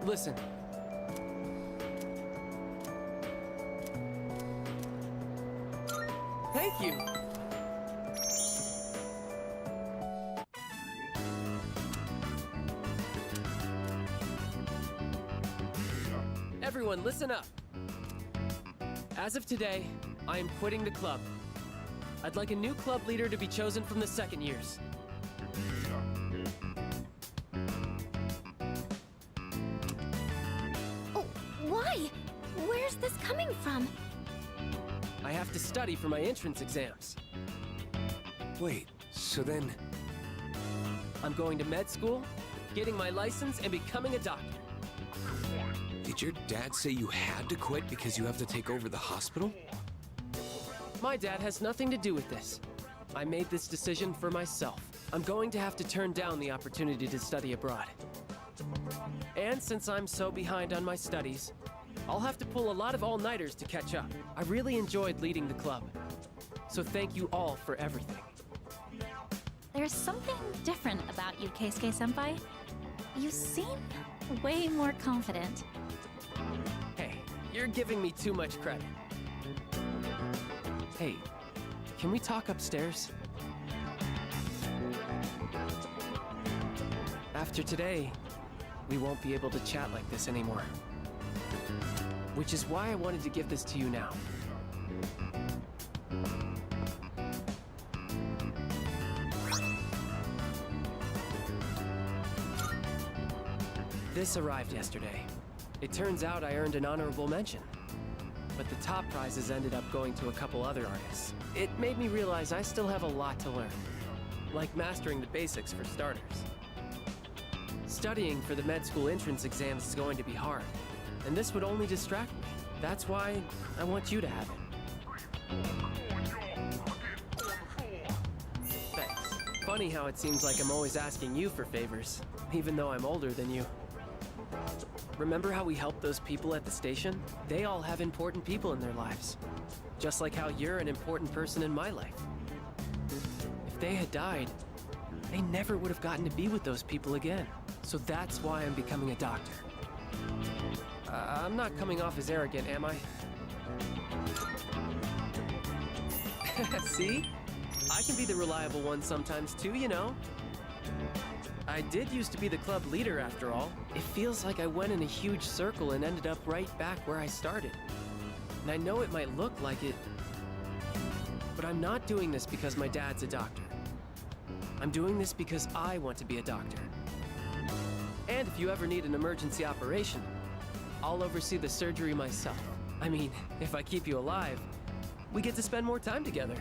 Listen, Thank you. Everyone, listen up. As of today, I am quitting the club. I'd like a new club leader to be chosen from the second years. Oh, why? Where's this coming from? I have to study for my entrance exams. Wait, so then... I'm going to med school, getting my license, and becoming a doctor. Did your dad say you had to quit because you have to take over the hospital? My dad has nothing to do with this. I made this decision for myself. I'm going to have to turn down the opportunity to study abroad. And since I'm so behind on my studies, I'll have to pull a lot of all-nighters to catch up. I really enjoyed leading the club. So thank you all for everything. There's something different about you, Keisuke-senpai. You seem way more confident. Hey, you're giving me too much credit. Hey, can we talk upstairs? After today, we won't be able to chat like this anymore. Which is why I wanted to give this to you now. This arrived yesterday. It turns out I earned an honorable mention. But the top prizes ended up going to a couple other artists. It made me realize I still have a lot to learn. Like mastering the basics for starters. Studying for the med school entrance exams is going to be hard. And this would only distract me. That's why I want you to have it. Thanks. Funny how it seems like I'm always asking you for favors, even though I'm older than you. Remember how we helped those people at the station? They all have important people in their lives. Just like how you're an important person in my life. If they had died, they never would have gotten to be with those people again. So that's why I'm becoming a doctor. I'm not coming off as arrogant, am I? See? I can be the reliable one sometimes too, you know? I did used to be the club leader after all. It feels like I went in a huge circle and ended up right back where I started. And I know it might look like it, but I'm not doing this because my dad's a doctor. I'm doing this because I want to be a doctor. And if you ever need an emergency operation, I'll oversee the surgery myself. I mean, if I keep you alive, we get to spend more time together.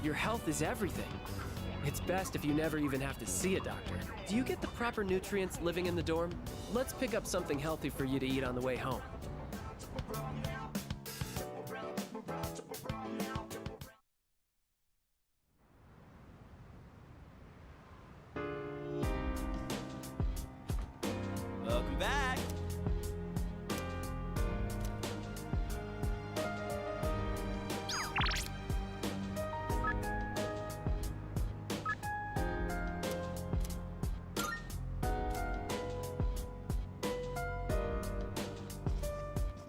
Your health is everything. It's best if you never even have to see a doctor. Do you get the proper nutrients living in the dorm? Let's pick up something healthy for you to eat on the way home. Welcome back.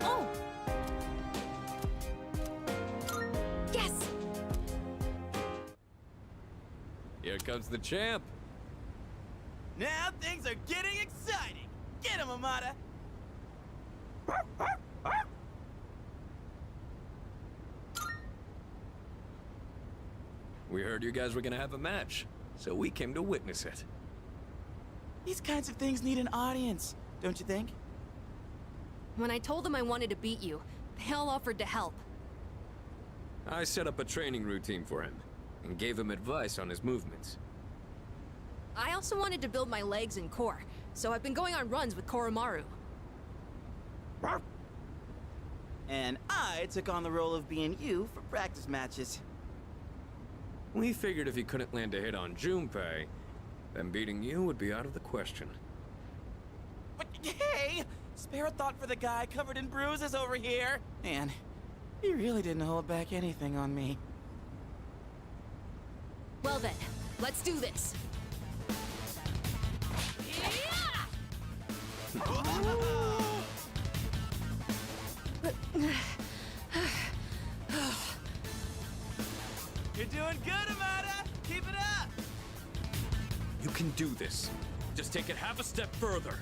Oh! Yes! Here comes the champ. Now things are getting exciting. Get him, Amada. We heard you guys were gonna have a match, so we came to witness it. These kinds of things need an audience, don't you think? When I told them I wanted to beat you, they all offered to help. I set up a training routine for him, and gave him advice on his movements. I also wanted to build my legs and core, so I've been going on runs with Koromaru. And I took on the role of being you for practice matches. We figured if he couldn't land a hit on Junpei, then beating you would be out of the question. But hey! Spare a thought for the guy covered in bruises over here. Man, he really didn't hold back anything on me. Well then, let's do this. You're doing good, Amada! Keep it up! You can do this. Just take it half a step further.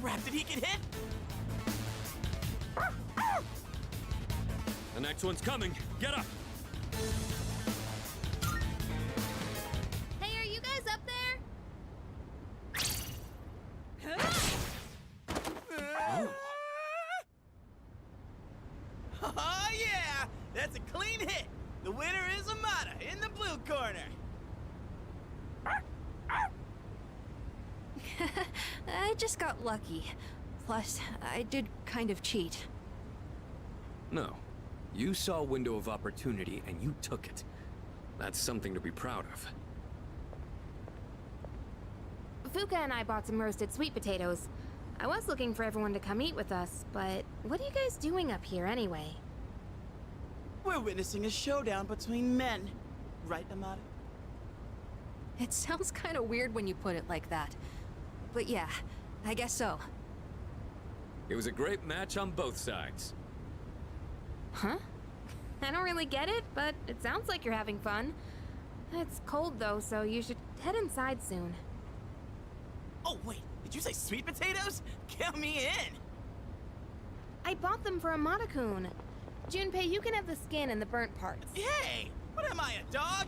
Crap, did he get hit? The next one's coming. Get up! Hey, are you guys up there? Oh yeah! That's a clean hit! The winner is Amada in the blue corner! I just got lucky. Plus, I did kind of cheat. No. You saw a window of opportunity and you took it. That's something to be proud of. Fuka and I bought some roasted sweet potatoes. I was looking for everyone to come eat with us, but what are you guys doing up here anyway? We're witnessing a showdown between men. Right, Amada? It sounds kind of weird when you put it like that. But yeah, I guess so. It was a great match on both sides. Huh? I don't really get it, but it sounds like you're having fun. It's cold though, so you should head inside soon. Oh wait, did you say sweet potatoes? Count me in! I bought them for Amada-kun. Junpei, you can have the skin and the burnt parts. Hey! What am I, a dog?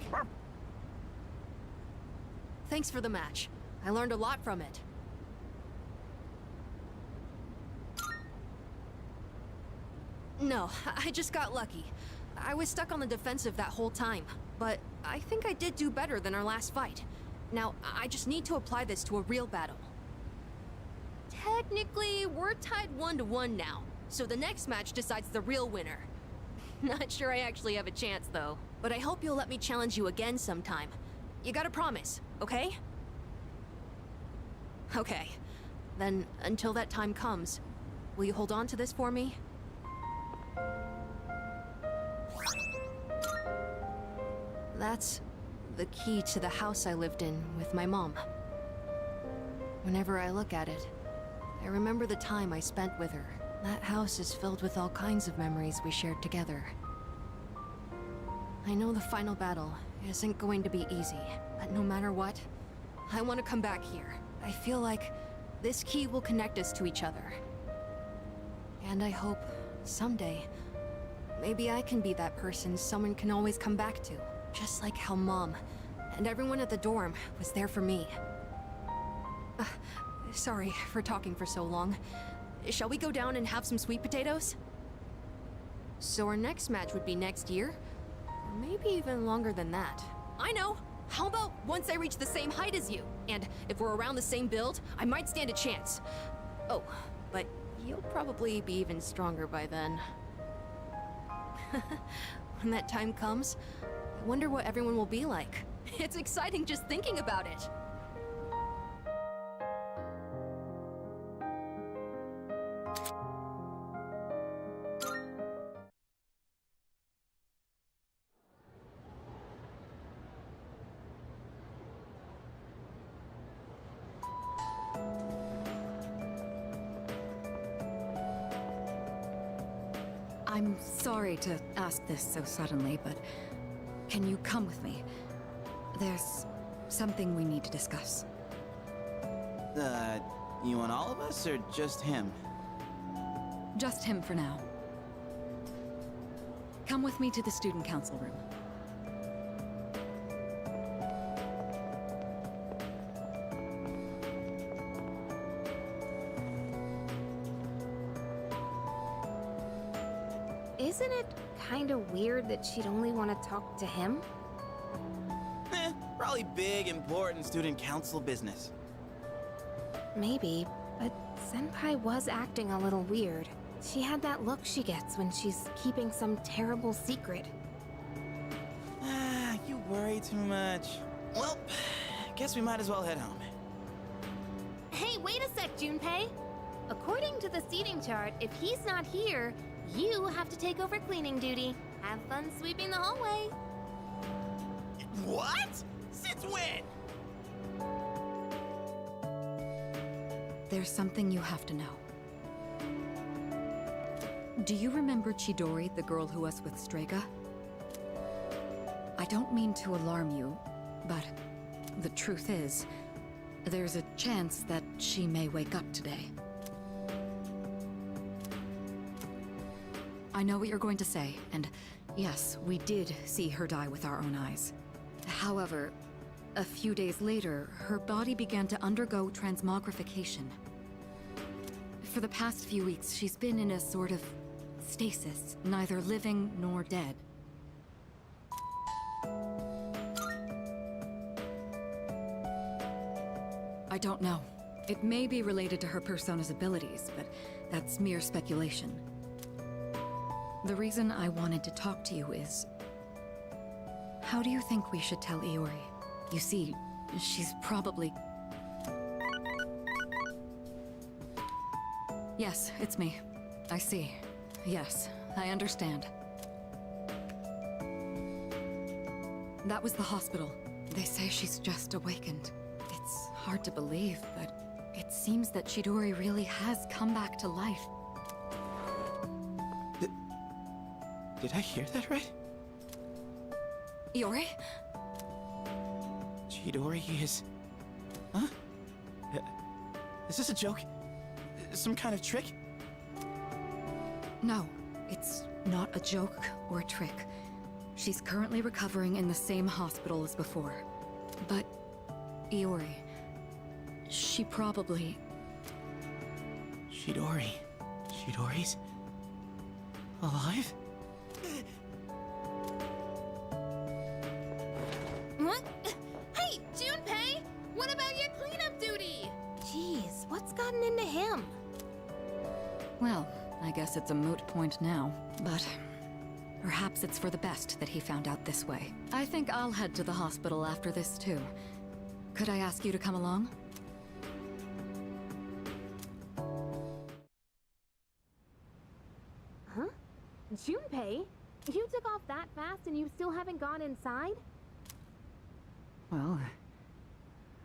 Thanks for the match. I learned a lot from it. No, I just got lucky. I was stuck on the defensive that whole time, but I think I did do better than our last fight. Now, I just need to apply this to a real battle. Technically, we're tied 1-1 now, so the next match decides the real winner. Not sure I actually have a chance, though, but I hope you'll let me challenge you again sometime. You gotta promise, okay? Okay. Then, until that time comes, will you hold on to this for me? That's the key to the house I lived in with my mom. Whenever I look at it, I remember the time I spent with her. That house is filled with all kinds of memories we shared together. I know the final battle isn't going to be easy, but no matter what, I want to come back here. I feel like this key will connect us to each other. And I hope, someday, maybe I can be that person someone can always come back to. Just like how Mom and everyone at the dorm was there for me. Sorry for talking for so long. Shall we go down and have some sweet potatoes? So our next match would be next year? Or maybe even longer than that. I know! How about once I reach the same height as you? And if we're around the same build, I might stand a chance. Oh, but you'll probably be even stronger by then. When that time comes, I wonder what everyone will be like. It's exciting just thinking about it. I'm sorry to ask this so suddenly, but can you come with me? There's something we need to discuss. You want all of us, or just him? Just him for now. Come with me to the student council room. Isn't it kind of weird that she'd only want to talk to him? Probably big, important student council business. Maybe, But Senpai was acting a little weird. She had that look she gets when she's keeping some terrible secret. Ah, you worry too much. Well, guess we might as well head home. Hey, wait a sec, Junpei! According to the seating chart, if he's not here, you have to take over cleaning duty. Have fun sweeping the hallway. What? Since when? There's something you have to know. Do you remember Chidori, the girl who was with Strega? I don't mean to alarm you, but the truth is, there's a chance that she may wake up today. I know what you're going to say, and yes, we did see her die with our own eyes. However, a few days later, her body began to undergo transmogrification. For the past few weeks, she's been in a sort of stasis, neither living nor dead. I don't know. It may be related to her persona's abilities, but that's mere speculation. The reason I wanted to talk to you is... how do you think we should tell Iori? You see, she's probably... Yes, it's me. I see. Yes, I understand. That was the hospital. They say she's just awakened. It's hard to believe, but it seems that Chidori really has come back to life. Did I hear that right? Iori? Chidori is... Huh? Is this a joke? Some kind of trick? No, it's not a joke or a trick. She's currently recovering in the same hospital as before. But Iori, she probably... Chidori's... alive? What? Hey, Junpei! What about your cleanup duty? Jeez, what's gotten into him? Well, I guess it's a moot point now, but perhaps it's for the best that he found out this way. I think I'll head to the hospital after this too. Could I ask you to come along? Huh? Junpei? You took off that fast and you still haven't gone inside? Well,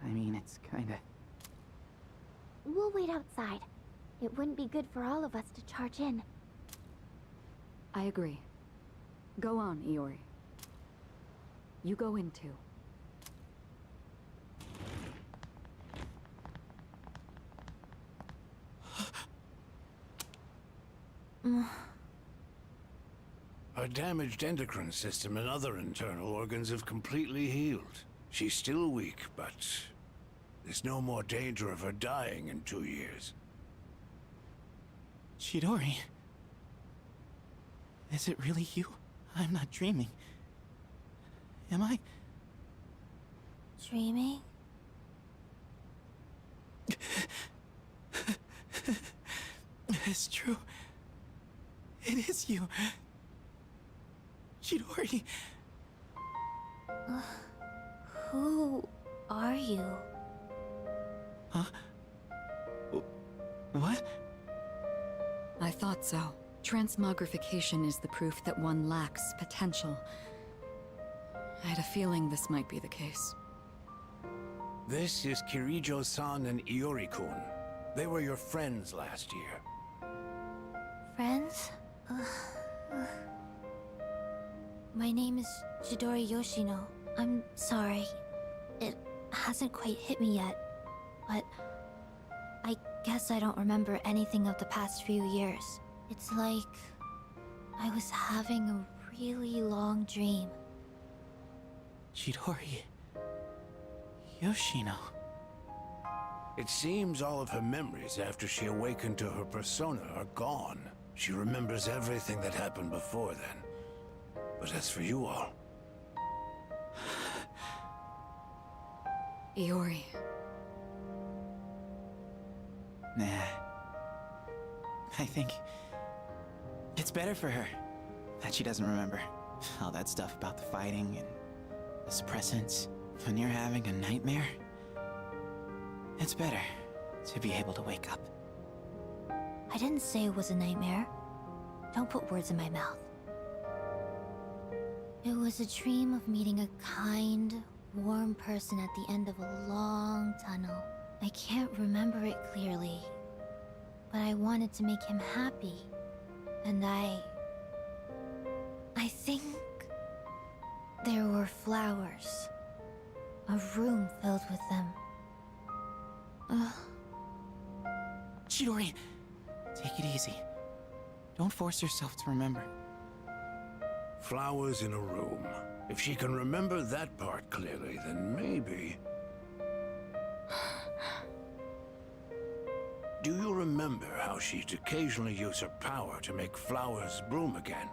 I mean, it's kinda... We'll wait outside. It wouldn't be good for all of us to charge in. I agree. Go on, Iori. You go in too. Her damaged endocrine system and other internal organs have completely healed. She's still weak, but there's no more danger of her dying in 2 years. Chidori? Is it really you? I'm not dreaming. Am I? Dreaming? It's true. It is you. Chidori. Who are you? Huh? What? I thought so. Transmogrification is the proof that one lacks potential. I had a feeling this might be the case. This is Kirijo-san and Iori-kun. They were your friends last year. Friends? My name is Chidori Yoshino. I'm sorry. It hasn't quite hit me yet, but I guess I don't remember anything of the past few years. It's like I was having a really long dream. Chidori... Yoshino... It seems all of her memories after she awakened to her persona are gone. She remembers everything that happened before then. But as for you all... Iori. Nah. I think it's better for her that she doesn't remember all that stuff about the fighting and the suppressants. When you're having a nightmare, it's better to be able to wake up. I didn't say it was a nightmare. Don't put words in my mouth. It was a dream of meeting a kind, warm person at the end of a long tunnel. I can't remember it clearly, but I wanted to make him happy. And I think there were flowers. A room filled with them. Chidori, take it easy. Don't force yourself to remember. Flowers in a room. If she can remember that part clearly, then maybe... Do you remember how she'd occasionally use her power to make flowers bloom again?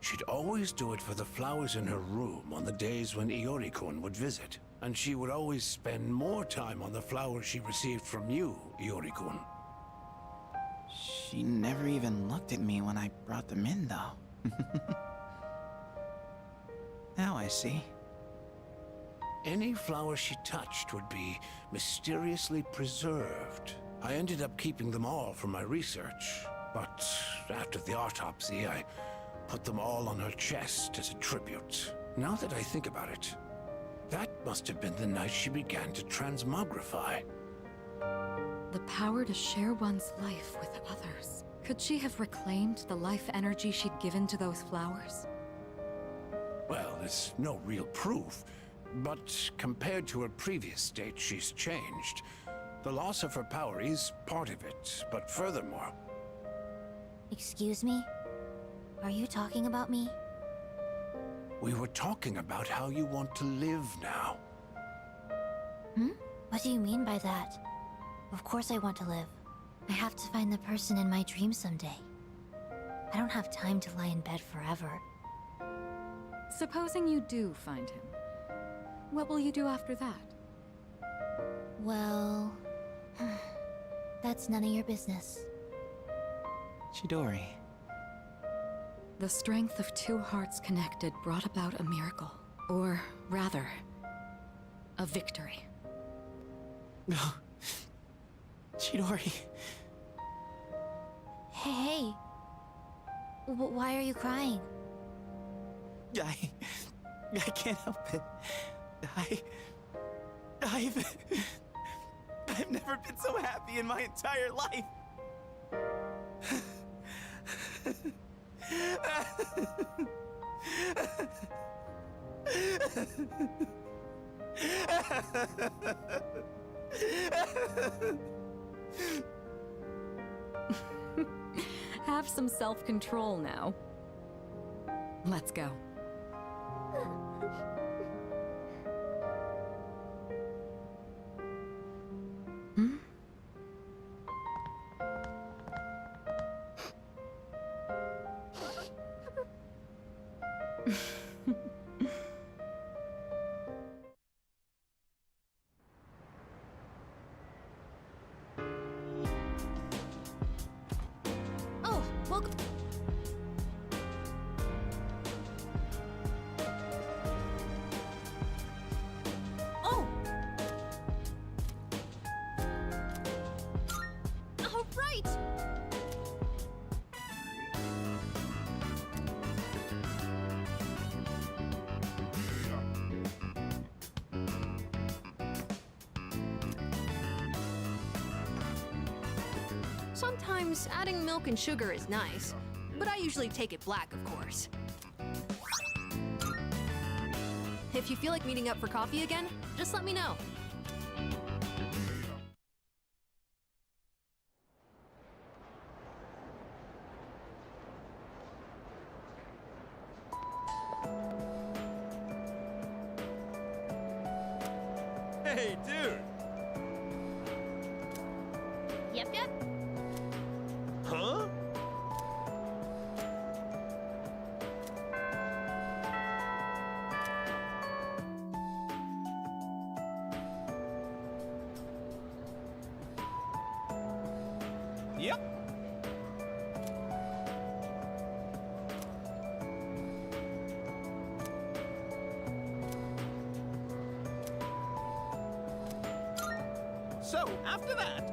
She'd always do it for the flowers in her room on the days when Iori-kun would visit. And she would always spend more time on the flowers she received from you, Iori-kun. She never even looked at me when I brought them in, though. Now I see. Any flower she touched would be mysteriously preserved. I ended up keeping them all for my research, but after the autopsy, I put them all on her chest as a tribute. Now that I think about it, that must have been the night she began to transmogrify. The power to share one's life with others. Could she have reclaimed the life energy she'd given to those flowers? Well, there's no real proof, but compared to her previous state, she's changed. The loss of her power is part of it, but furthermore... Excuse me? Are you talking about me? We were talking about how you want to live now. What do you mean by that? Of course I want to live. I have to find the person in my dream someday. I don't have time to lie in bed forever. Supposing you do find him, what will you do after that? Well... that's none of your business. Chidori. The strength of two hearts connected brought about a miracle. Or, rather, a victory. No. Chidori. Hey. Why are you crying? I can't help it. I've never been so happy in my entire life. Have some self-control now. Let's go. Oh, welcome. Oh! All right! Sometimes adding milk and sugar is nice, but I usually take it black, of course. If you feel like meeting up for coffee again, just let me know. Hey, dude! Yep, yep. Huh? Yep. So, after that...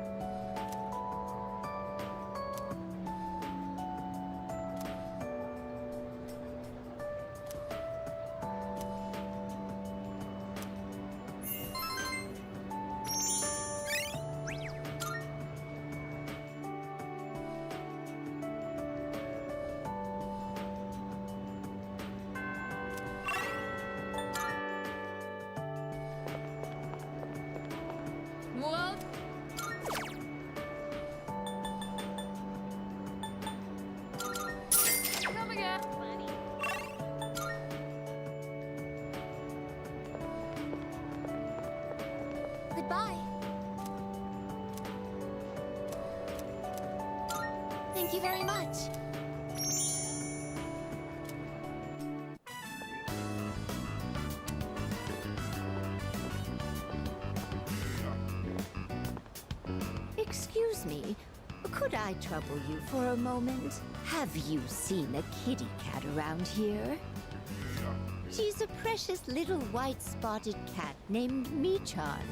Whoa! Come again. Goodbye. Thank you very much. Excuse me, could I trouble you for a moment? Have you seen a kitty cat around here? She's a precious little white spotted cat named Michan.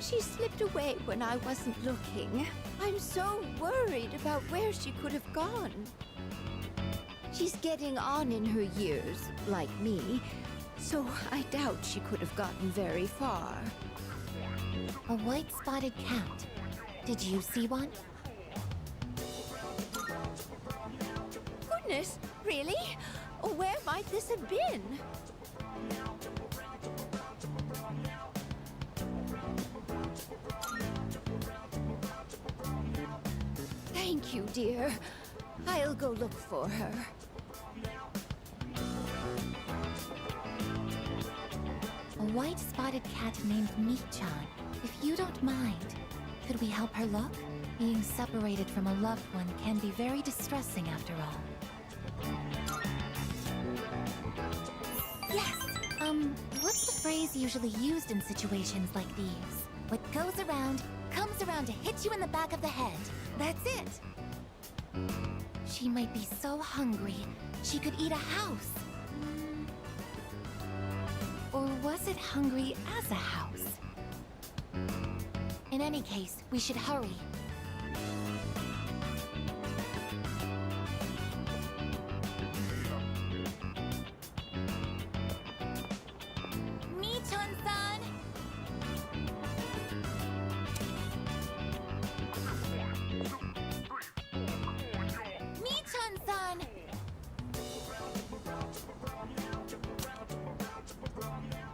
She slipped away when I wasn't looking. I'm so worried about where she could have gone. She's getting on in her years, like me, so I doubt she could have gotten very far. A white spotted cat. Did you see one? Goodness, really? Where might this have been? Thank you, dear. I'll go look for her. A white spotted cat named Michan. If you don't mind, could we help her look? Being separated from a loved one can be very distressing after all. Yes! What's the phrase usually used in situations like these? What goes around, comes around to hit you in the back of the head. That's it! She might be so hungry, she could eat a house. Or was it hungry as a house? In any case, we should hurry. Michan-san! Michan-san!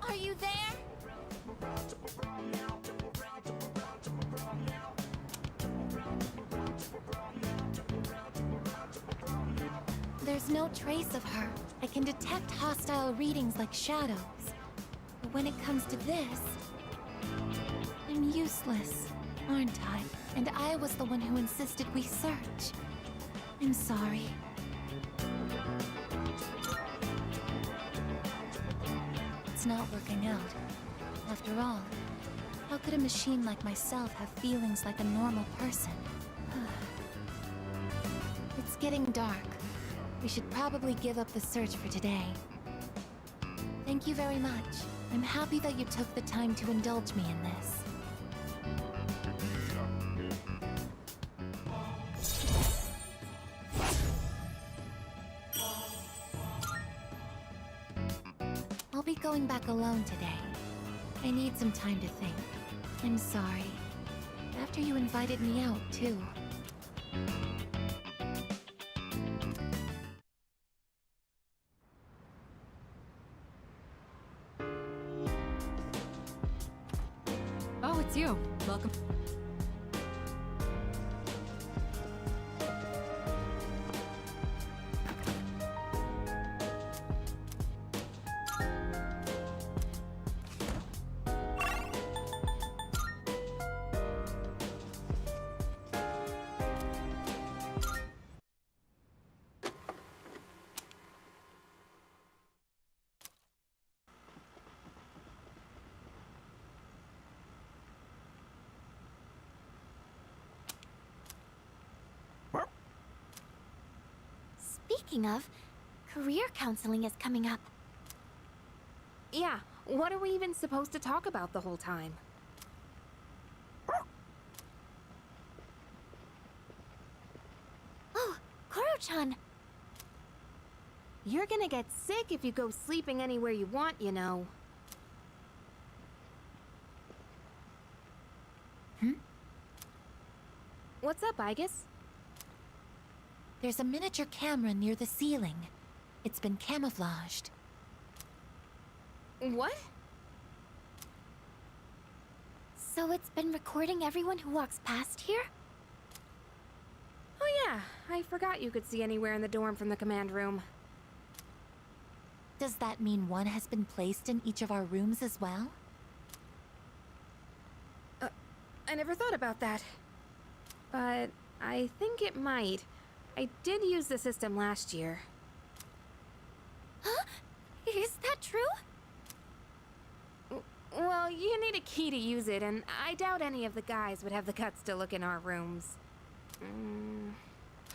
Are you there? There's no trace of her. I can detect hostile readings like shadows. But when it comes to this, I'm useless, aren't I? And I was the one who insisted we search. I'm sorry. It's not working out. After all, how could a machine like myself have feelings like a normal person? It's getting dark. We should probably give up the search for today. Thank you very much. I'm happy that you took the time to indulge me in this. I'll be going back alone today. I need some time to think. I'm sorry. After you invited me out, too. Oh, it's you. Welcome. Speaking of, career counseling is coming up. Yeah, what are we even supposed to talk about the whole time? Oh, Koro-chan! You're gonna get sick if you go sleeping anywhere you want, you know. What's up, Igus? There's a miniature camera near the ceiling. It's been camouflaged. What? So it's been recording everyone who walks past here? Oh yeah, I forgot you could see anywhere in the dorm from the command room. Does that mean one has been placed in each of our rooms as well? I never thought about that. But I think it might. I did use the system last year. Huh? Is that true? Well, you need a key to use it, and I doubt any of the guys would have the guts to look in our rooms.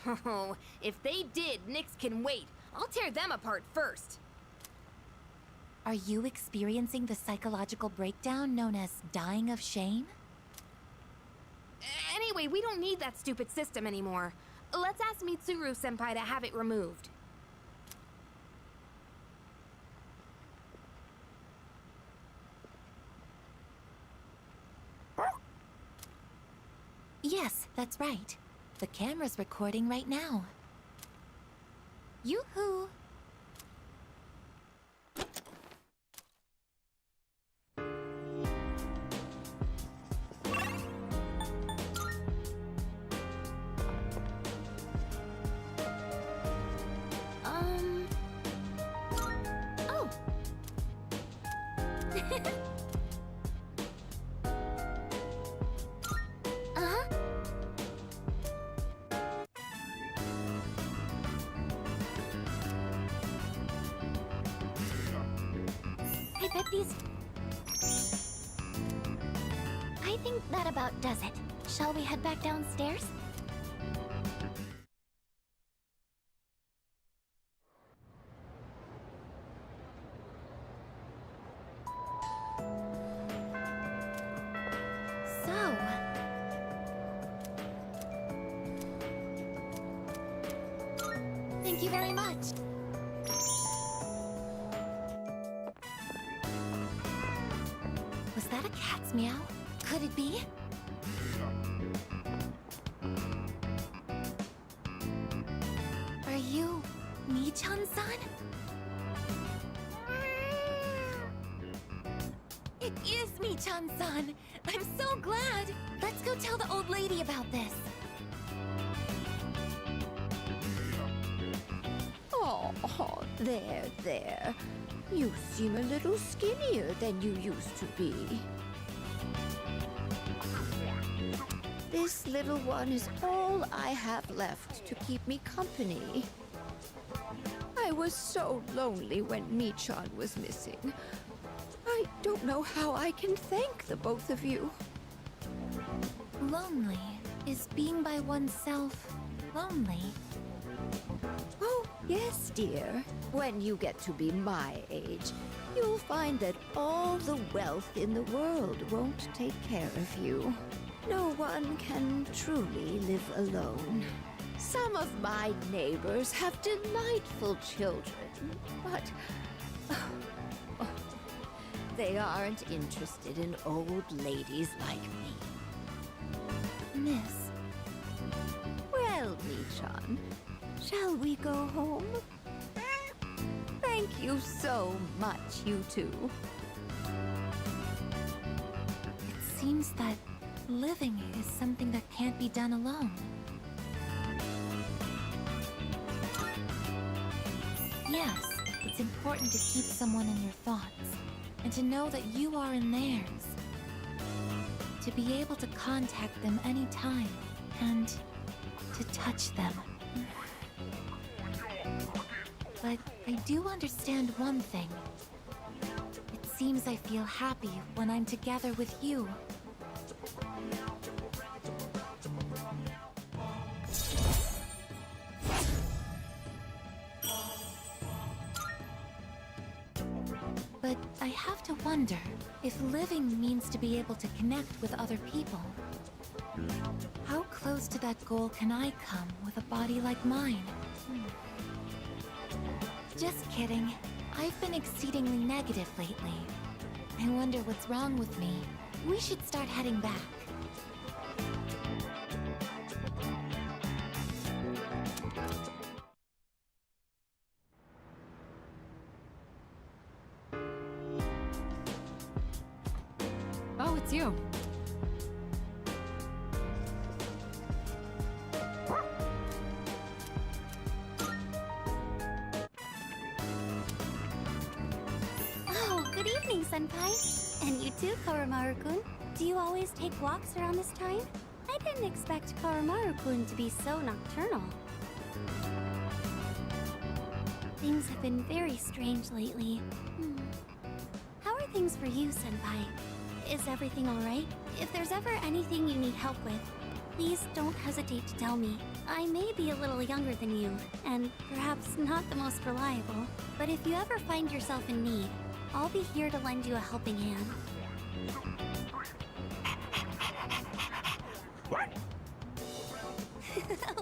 Oh, if they did, Nyx can wait. I'll tear them apart first. Are you experiencing the psychological breakdown known as dying of shame? Anyway, we don't need that stupid system anymore. Let's ask Mitsuru-senpai to have it removed. Yes, that's right. The camera's recording right now. Yoo-hoo! Oh! Uh-huh. I bet these... I think that about does it. Shall we head back downstairs? So... Thank you very much. Was that a cat's meow? Could it be? Are you Mii-chan-san? It is Mii-chan-san! I'm so glad! Let's go tell the old lady about this. Oh, there. You seem a little skinnier than you used to be. This little one is all I have left to keep me company. I was so lonely when Mii-chan was missing. I don't know how I can thank the both of you. Lonely? Is being by oneself lonely? Oh, yes, dear. When you get to be my age, you'll find that all the wealth in the world won't take care of you. No one can truly live alone. Some of my neighbors have delightful children, but they aren't interested in old ladies like me. Miss. Well, Mii-chan, shall we go home? Thank you so much, you two. It seems that living is something that can't be done alone. Yes, it's important to keep someone in your thoughts, and to know that you are in theirs. To be able to contact them anytime, and to touch them. But I do understand one thing. It seems I feel happy when I'm together with you. wonder if living means to be able to connect with other people. How close to that goal can I come with a body like mine? Just kidding. I've been exceedingly negative lately. I wonder what's wrong with me. We should start heading back. Oh, it's you. Oh, good evening, Senpai. And you too, Koromaru-kun. Do you always take walks around this time? I didn't expect Koromaru-kun to be so nocturnal. Things have been very strange lately. How are things for you, Senpai? Is everything alright? If there's ever anything you need help with, please don't hesitate to tell me. I may be a little younger than you, and perhaps not the most reliable, but if you ever find yourself in need, I'll be here to lend you a helping hand.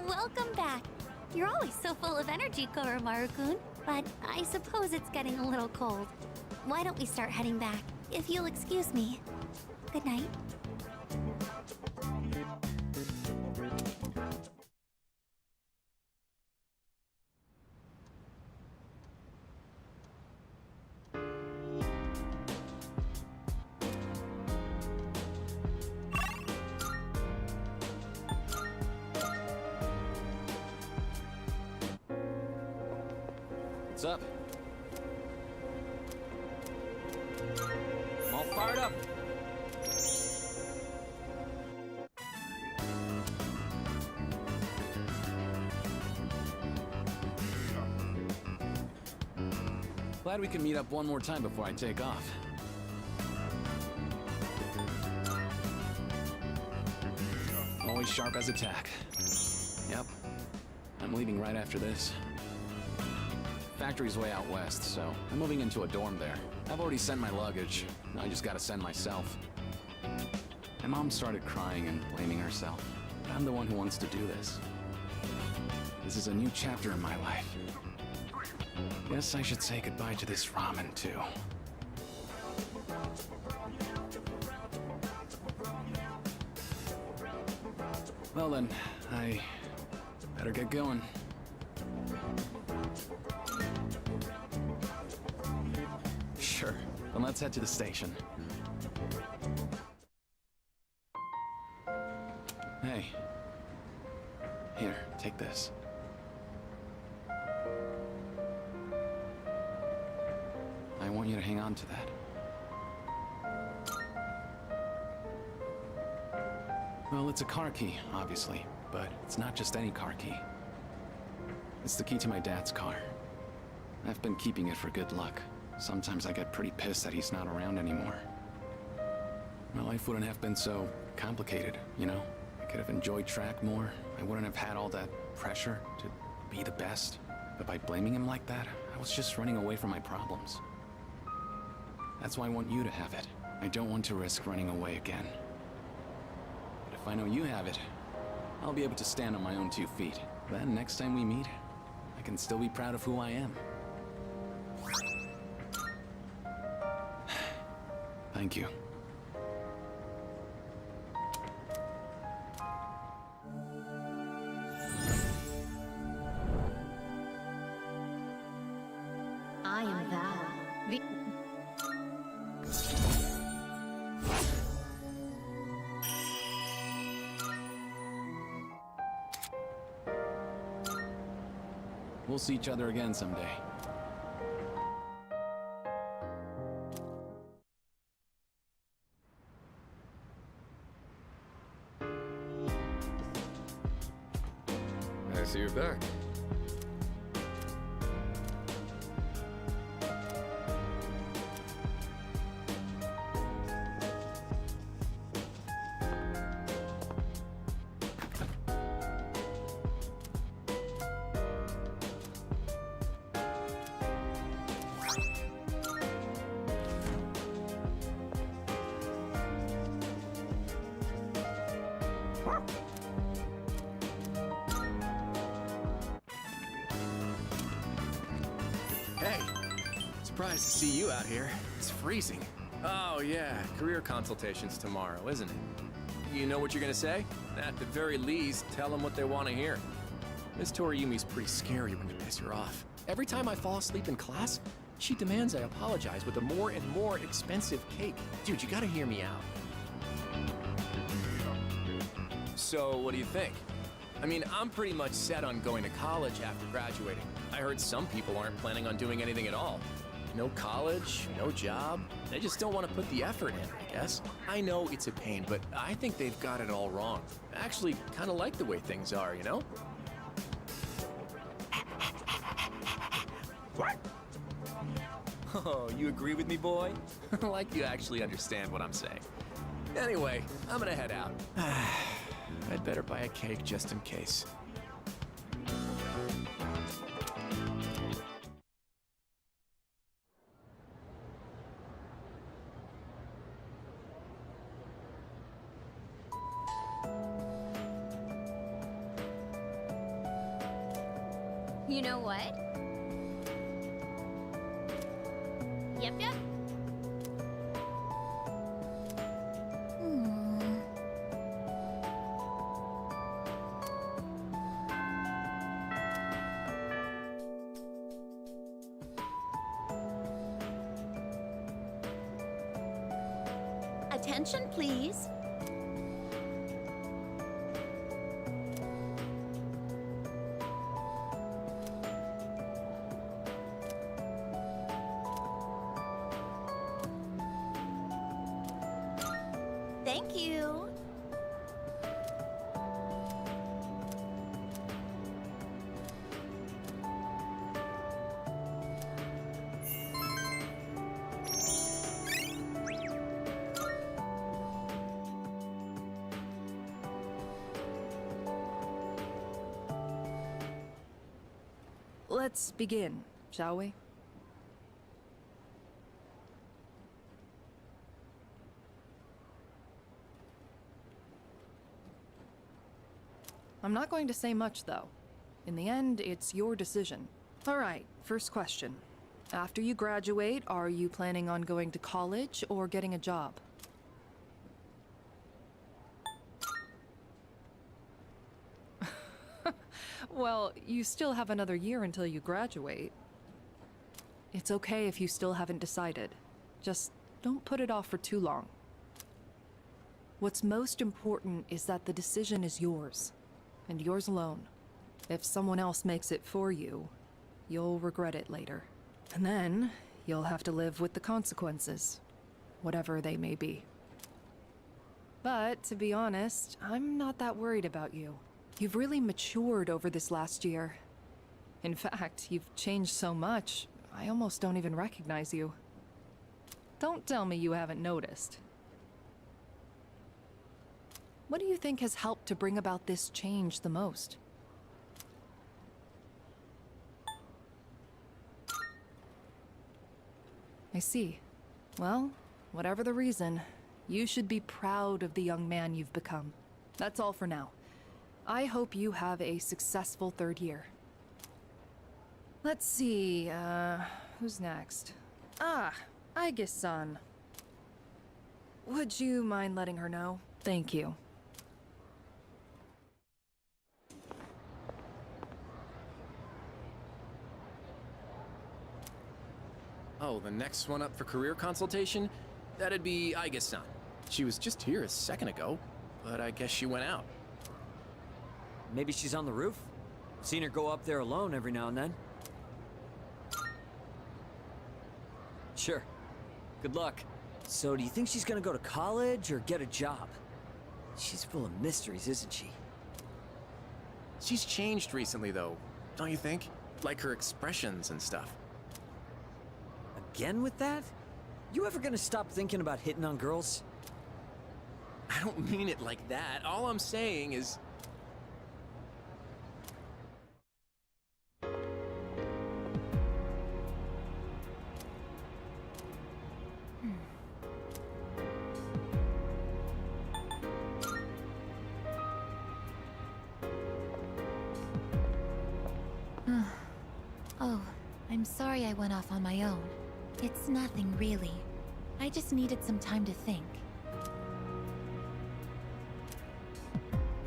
Welcome back. You're always so full of energy, Koromaru-kun, but I suppose it's getting a little cold. Why don't we start heading back, if you'll excuse me. Good night. What's up? I'm all fired up. Glad we can meet up one more time before I take off. Always sharp as a tack. Yep. I'm leaving right after this. Factory's way out west, so I'm moving into a dorm there. I've already sent my luggage. Now I just gotta send myself. My mom started crying and blaming herself. But I'm the one who wants to do this. This is a new chapter in my life. Guess I should say goodbye to this ramen, too. Well then, I better get going. Sure, then let's head to the station. Hey. Here, take this. I want you to hang on to that. Well, it's a car key, obviously, but it's not just any car key. It's the key to my dad's car. I've been keeping it for good luck. Sometimes I get pretty pissed that he's not around anymore. My life wouldn't have been so complicated, you know? I could have enjoyed track more. I wouldn't have had all that pressure to be the best. But by blaming him like that, I was just running away from my problems. That's why I want you to have it. I don't want to risk running away again. But if I know you have it, I'll be able to stand on my own 2 feet. Then, next time we meet, I can still be proud of who I am. Thank you. I am thou. We'll see each other again someday. I see you're back. surprised to see you out here. It's freezing. Oh yeah, career consultation's tomorrow, isn't it? You know what you're gonna say? At the very least, tell them what they want to hear. Miss Toriumi's pretty scary when you piss her off. Every time I fall asleep in class, she demands I apologize with a more and more expensive cake. Dude, you gotta hear me out. So, what do you think? I mean, I'm pretty much set on going to college after graduating. I heard some people aren't planning on doing anything at all. No college, no job. They just don't want to put the effort in, I guess. I know it's a pain, but I think they've got it all wrong. I actually kind of like the way things are, you know? What? Oh, you agree with me, boy? Like you actually understand what I'm saying. Anyway, I'm gonna head out. I'd better buy a cake just in case. You know what? Yep, yep. Attention, please. Thank you. Let's begin, shall we? I'm not going to say much, though. In the end, it's your decision. All right, first question. After you graduate, are you planning on going to college or getting a job? Well, you still have another year until you graduate. It's okay if you still haven't decided. Just don't put it off for too long. What's most important is that the decision is yours, and yours alone. If someone else makes it for you, you'll regret it later. And then, you'll have to live with the consequences, whatever they may be. But, to be honest, I'm not that worried about you. You've really matured over this last year. In fact, you've changed so much, I almost don't even recognize you. Don't tell me you haven't noticed. What do you think has helped to bring about this change the most? I see. Well, whatever the reason, you should be proud of the young man you've become. That's all for now. I hope you have a successful third year. Let's see, who's next? Ah, Aige-san. Would you mind letting her know? Thank you. Oh, the next one up for career consultation? That'd be Aige-san. She was just here a second ago, but I guess she went out. Maybe she's on the roof? Seen her go up there alone every now and then. Sure. Good luck. So, do you think she's gonna go to college or get a job? She's full of mysteries, isn't she? She's changed recently, though, don't you think? Like her expressions and stuff. Again with that? You ever gonna stop thinking about hitting on girls? I don't mean it like that. All I'm saying is... Oh, I'm sorry I went off on my own. It's nothing, really. I just needed some time to think.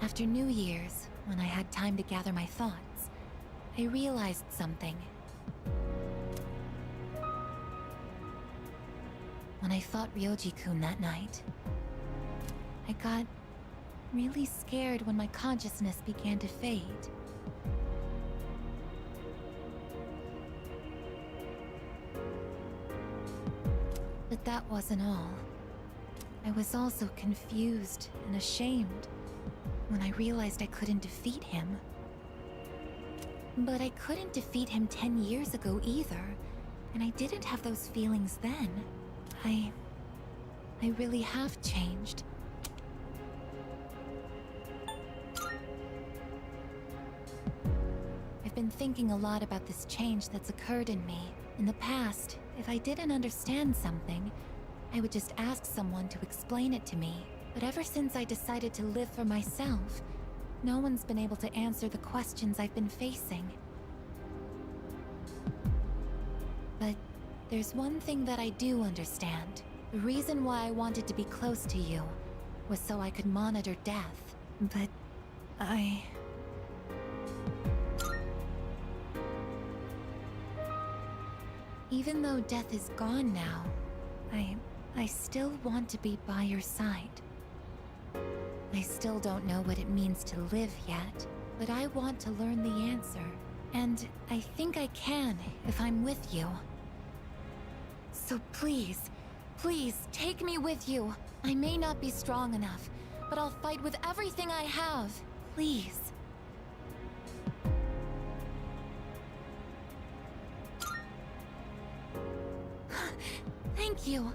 After New Year's, when I had time to gather my thoughts, I realized something. When I fought Ryoji-kun that night, I got really scared when my consciousness began to fade. But that wasn't all. I was also confused and ashamed when I realized I couldn't defeat him. But I couldn't defeat him 10 years ago either, and I didn't have those feelings then. I really have changed. I've been thinking a lot about this change that's occurred in me. In the past, if I didn't understand something, I would just ask someone to explain it to me. But ever since I decided to live for myself, no one's been able to answer the questions I've been facing. But there's one thing that I do understand. The reason why I wanted to be close to you was so I could monitor death. But even though death is gone now, I still want to be by your side. I still don't know what it means to live yet, but I want to learn the answer. And I think I can if I'm with you. So please, please, take me with you. I may not be strong enough, but I'll fight with everything I have. Please. Thank you.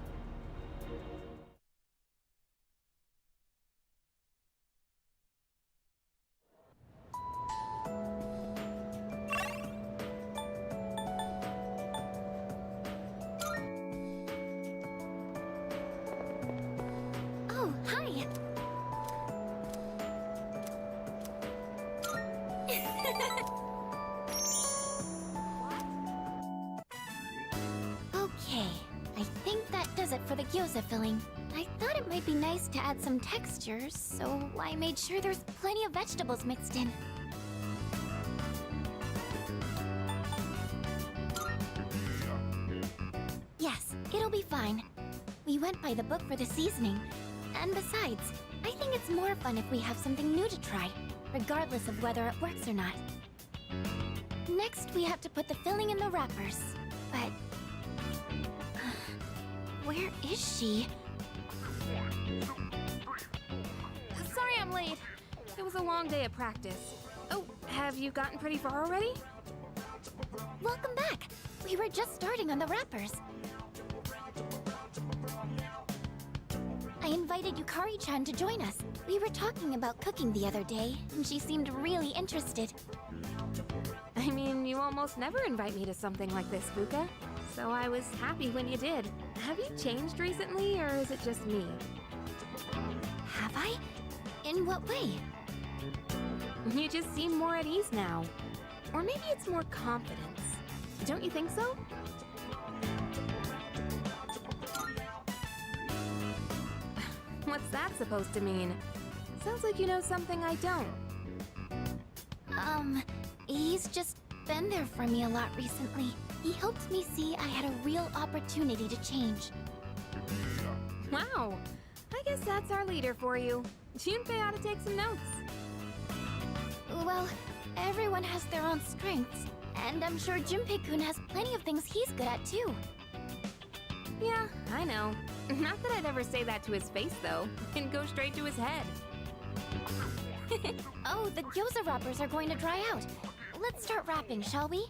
Oh, hi. Okay, I think that does it for the gyoza filling. I thought it might be nice to add some textures, so I made sure there's plenty of vegetables mixed in. Yes, it'll be fine. We went by the book for the seasoning. And besides, I think it's more fun if we have something new to try, regardless of whether it works or not. Next, we have to put the filling in the wrappers. But... where is she? Sorry I'm late. It was a long day of practice. Oh, have you gotten pretty far already? Welcome back. We were just starting on the wrappers. I invited Yukari-chan to join us. We were talking about cooking the other day, and she seemed really interested. I mean, you almost never invite me to something like this, Fuka. So I was happy when you did. Have you changed recently, or is it just me? Have I? In what way? You just seem more at ease now. Or maybe it's more confidence. Don't you think so? What's that supposed to mean? Sounds like you know something I don't. He's just been there for me a lot recently. He helped me see I had a real opportunity to change. Wow, I guess that's our leader for you. Junpei ought to take some notes. Well, everyone has their own strengths, and I'm sure Junpei-kun has plenty of things he's good at too. Yeah, I know. Not that I'd ever say that to his face, though, and go straight to his head. Oh, the gyoza wrappers are going to dry out. Let's start wrapping, shall we?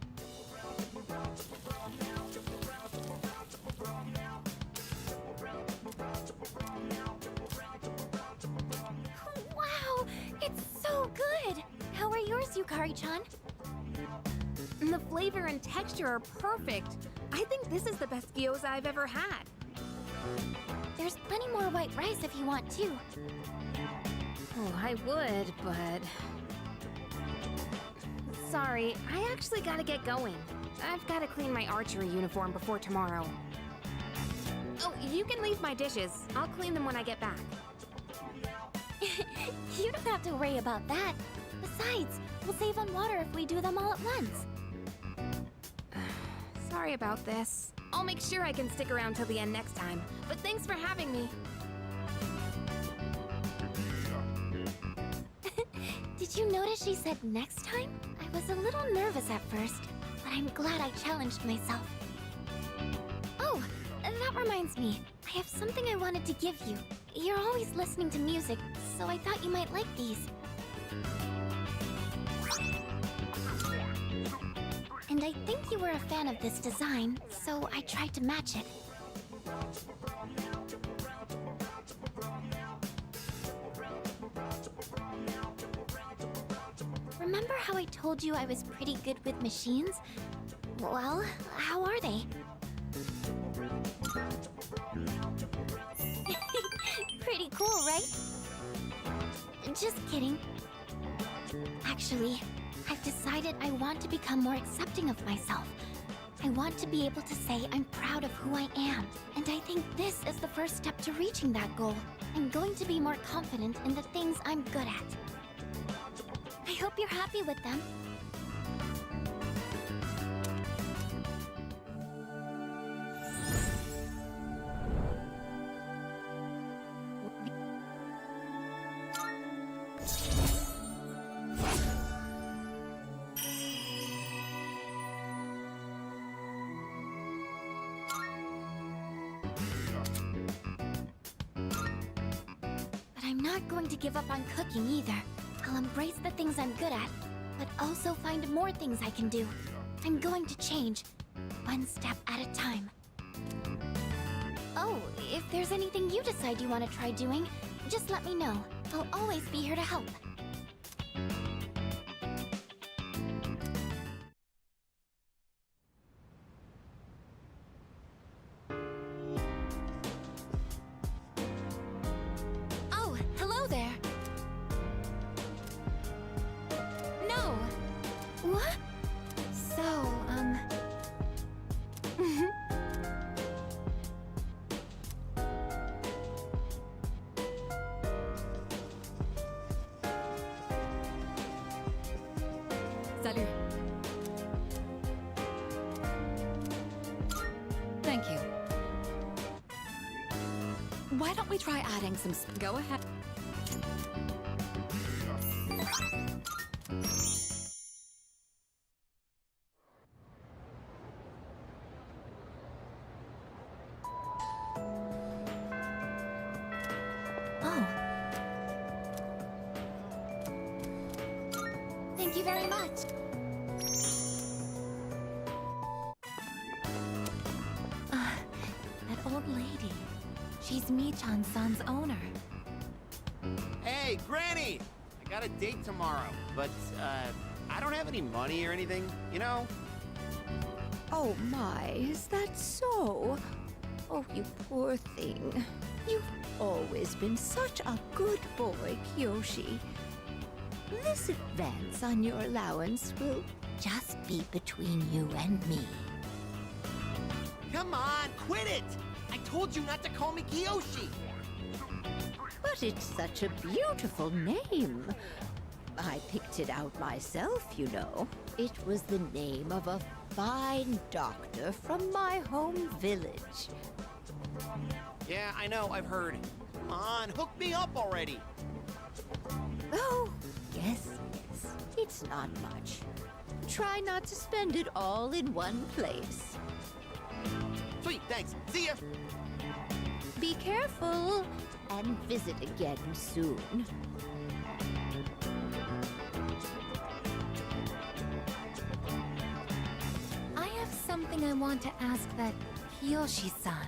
Wow, it's so good! How are yours, Yukari-chan? The flavor and texture are perfect. I think this is the best gyoza I've ever had. There's plenty more white rice if you want too. Oh, I would, but... Sorry, I actually gotta get going. I've gotta clean my archery uniform before tomorrow. Oh, you can leave my dishes. I'll clean them when I get back. You don't have to worry about that. Besides, we'll save on water if we do them all at once. Sorry about this. I'll make sure I can stick around till the end next time. But thanks for having me. Did you notice she said next time? I was a little nervous at first, but I'm glad I challenged myself. Oh, that reminds me. I have something I wanted to give you. You're always listening to music, so I thought you might like these. And I think you were a fan of this design, so I tried to match it. Remember how I told you I was pretty good with machines? Well, how are they? Pretty cool, right? Just kidding. Actually, I've decided I want to become more accepting of myself. I want to be able to say I'm proud of who I am. And I think this is the first step to reaching that goal. I'm going to be more confident in the things I'm good at. I hope you're happy with them. But I'm not going to give up on cooking either. I'll embrace the things I'm good at, but also find more things I can do. I'm going to change, one step at a time. Oh, if there's anything you decide you want to try doing, just let me know. I'll always be here to help. Oh, hello there. No. What? So, Salut. Thank you. Why don't we try adding some... Go ahead. Oh. Thank you very much. That old lady. She's Michan-san's owner. Hey, Granny! I got a date tomorrow, but, I don't have any money or anything, you know? Oh my, is that so? Oh, you poor thing. You've always been such a good boy, Kiyoshi. This advance on your allowance will Just be between you and me. Come on, quit it! I told you not to call me Kiyoshi! But it's such a beautiful name. I picked it out myself, you know. It was the name of a fine doctor from my home village. Yeah, I know, I've heard. Come on, hook me up already! Oh, yes, yes. It's not much. Try not to spend it all in one place. Sweet, thanks. See ya! Be careful, and visit again soon. I have something I want to ask that Kiyoshi-san.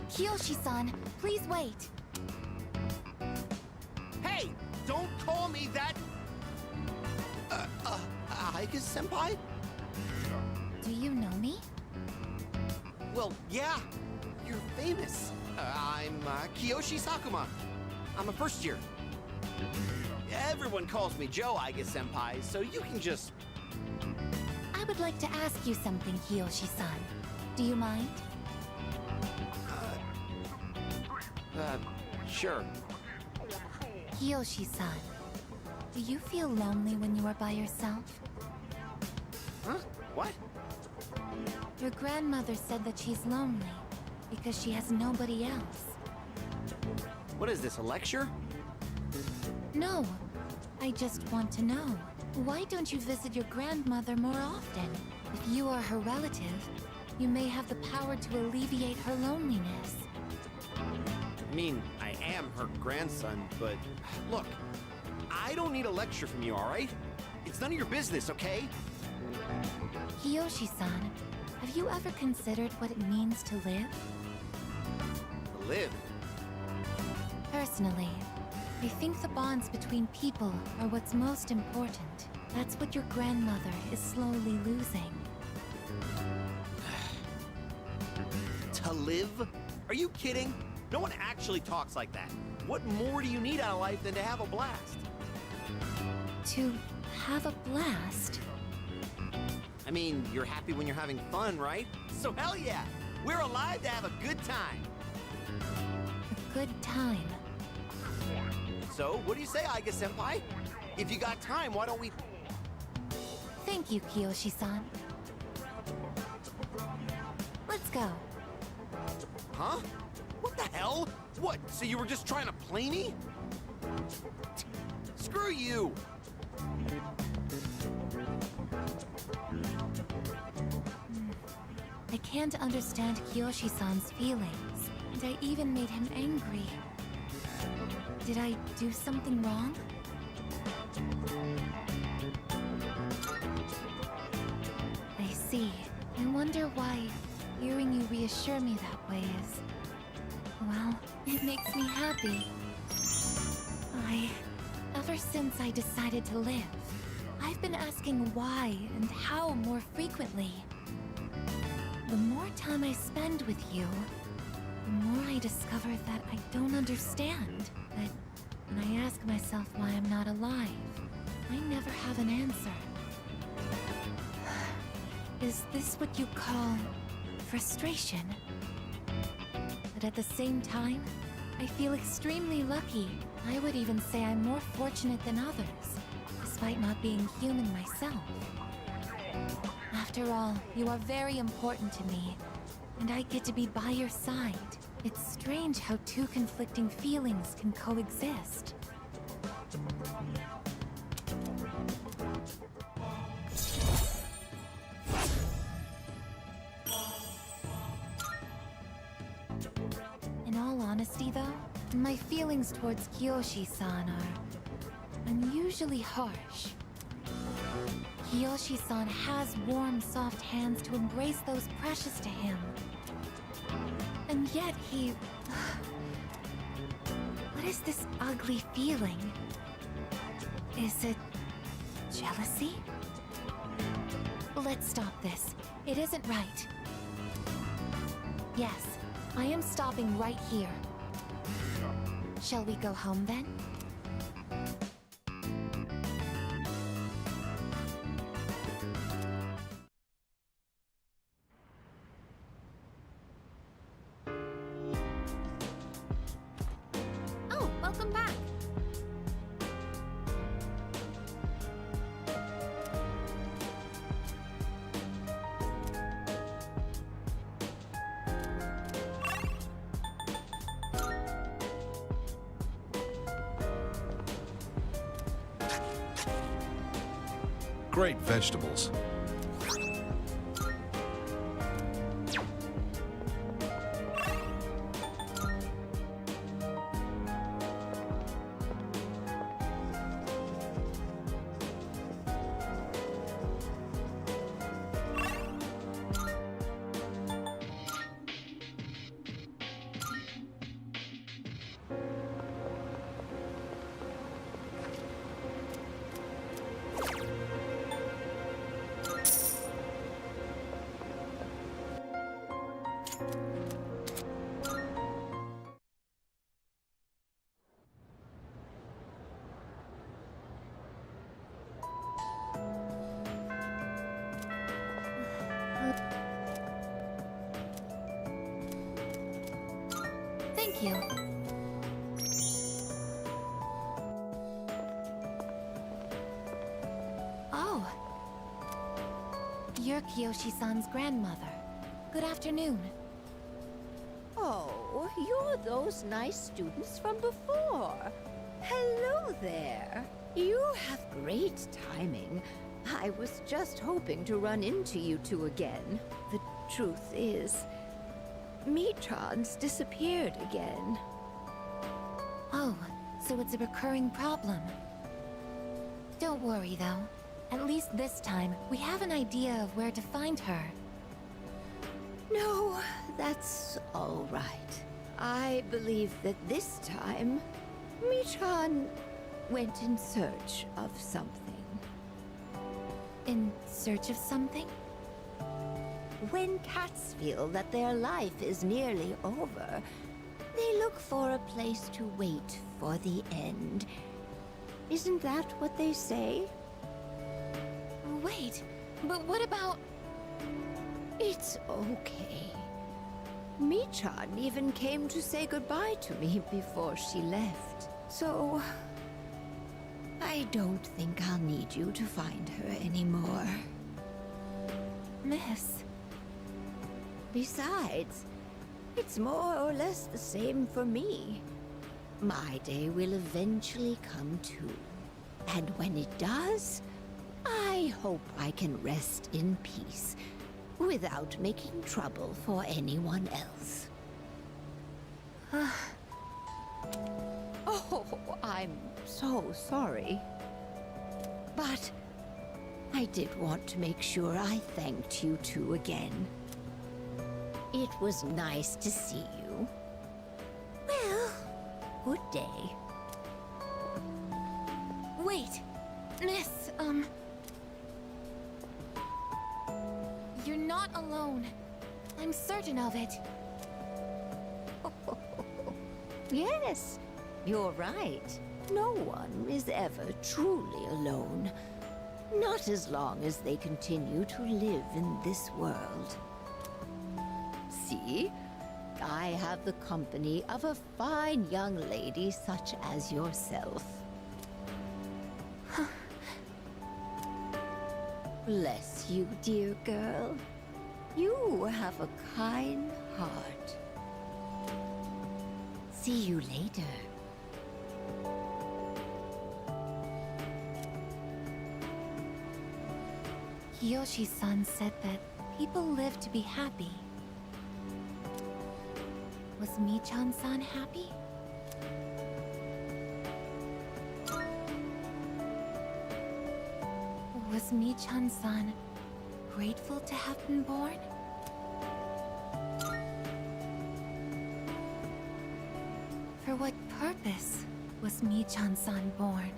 Kiyoshi-san, please wait. Hey! Don't call me that! Aiga-senpai? Do you know me? Well, yeah. You're famous. I'm Kiyoshi Sakuma. I'm a first year. Everyone calls me Joe Aiga-senpai, so you can just... I would like to ask you something, Kiyoshi-san. Do you mind? Sure. Kiyoshi-san, do you feel lonely when you are by yourself? Huh? What? Your grandmother said that she's lonely because she has nobody else. What is this, a lecture? No, I just want to know. Why don't you visit your grandmother more often? If you are her relative, you may have the power to alleviate her loneliness. I mean, I am her grandson, but look, I don't need a lecture from you, all right? It's none of your business, okay? Kiyoshi-san, have you ever considered what it means to live? To live? Personally, I think the bonds between people are what's most important. That's what your grandmother is slowly losing. To live? Are you kidding? No one actually talks like that. What more do you need out of life than to have a blast? To have a blast? I mean, you're happy when you're having fun, right? So hell yeah! We're alive to have a good time! A good time? So, what do you say, Aiga-senpai? If you got time, why don't we... Thank you, Kiyoshi-san. Let's go. Huh? What the hell? What, so you were just trying to play me? Screw you! I can't understand Kiyoshi-san's feelings, and I even made him angry. Did I do something wrong? I see. I wonder why hearing you reassure me that way is... Well, it makes me happy. Ever since I decided to live, I've been asking why and how more frequently. The more time I spend with you, the more I discover that I don't understand. But when I ask myself why I'm not alive, I never have an answer. Is this what you call frustration? But at the same time, I feel extremely lucky. I would even say I'm more fortunate than others, despite not being human myself. After all, you are very important to me, and I get to be by your side. It's strange how two conflicting feelings can coexist. In all honesty, though, my feelings towards Kiyoshi-san are unusually harsh. Kiyoshi-san has warm, soft hands to embrace those precious to him. And yet he... What is this ugly feeling? Is it... jealousy? Let's stop this. It isn't right. Yes, I am stopping right here. Shall we go home then? Oh, welcome back. Great vegetables. Thank you. Oh. You're Kiyoshi-san's grandmother. Good afternoon. Oh, you're those nice students from before. Hello there. You have great timing. I was just hoping to run into you two again. The truth is, Michan's disappeared again. Oh, so it's a recurring problem. Don't worry, though. At least this time, we have an idea of where to find her. No, that's all right. I believe that this time, Michan went in search of something. In search of something? When cats feel that their life is nearly over, they look for a place to wait for the end. Isn't that what they say? Wait, but what about... It's okay. Michan even came to say goodbye to me before she left. So... I don't think I'll need you to find her anymore. Miss... Besides, it's more or less the same for me. My day will eventually come too. And when it does, I hope I can rest in peace, without making trouble for anyone else. Oh, I'm so sorry. But I did want to make sure I thanked you two again. It was nice to see you. Well, good day. Wait, Miss, You're not alone. I'm certain of it. Yes, you're right. No one is ever truly alone. Not as long as they continue to live in this world. See? I have the company of a fine young lady such as yourself. Bless you, dear girl. You have a kind heart. See you later. Kiyoshi-san said that people live to be happy. Was Michan-san happy? Was Michan-san grateful to have been born? For what purpose was Michan-san born?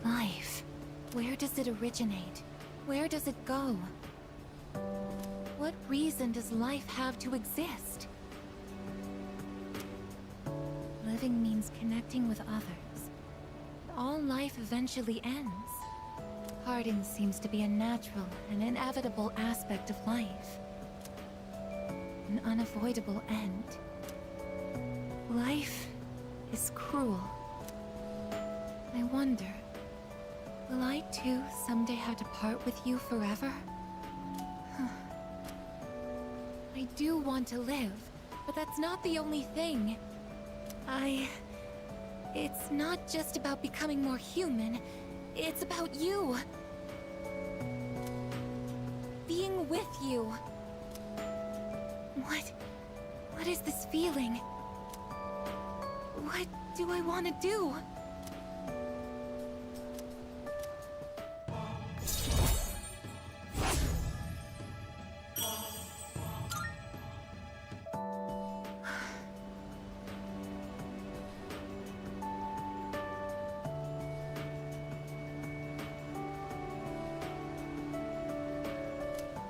Life. Where does it originate? Where does it go? What reason does life have to exist? Living means connecting with others. All life eventually ends. Parting seems to be a natural and inevitable aspect of life. An unavoidable end. Life is cruel. I wonder, will I too someday have to part with you forever? I do want to live, but that's not the only thing. It's not just about becoming more human, it's about you. Being with you. What is this feeling? What do I want to do?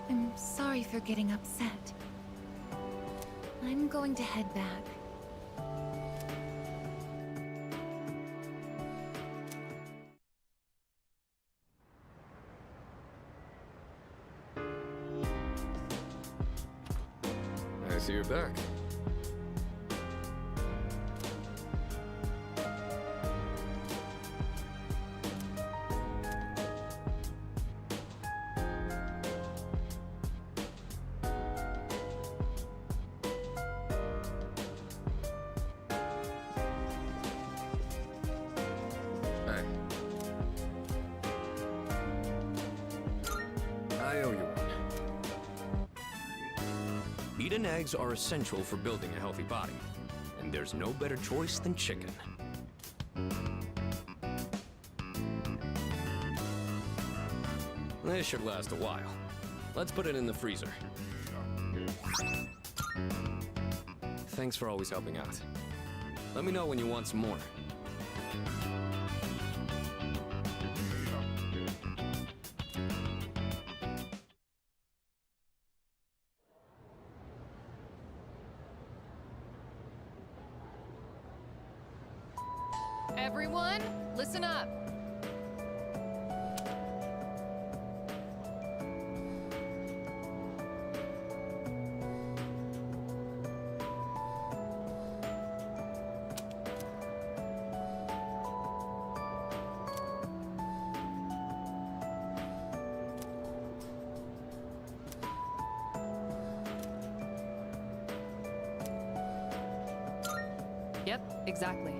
I'm sorry for getting upset. I'm going to head back. see you're back. Hey. I owe you one. Meat and eggs are essential for building a healthy body, and there's no better choice than chicken. This should last a while. Let's put it in the freezer. Thanks for always helping out. Let me know when you want some more. Everyone, listen up. Yep, exactly.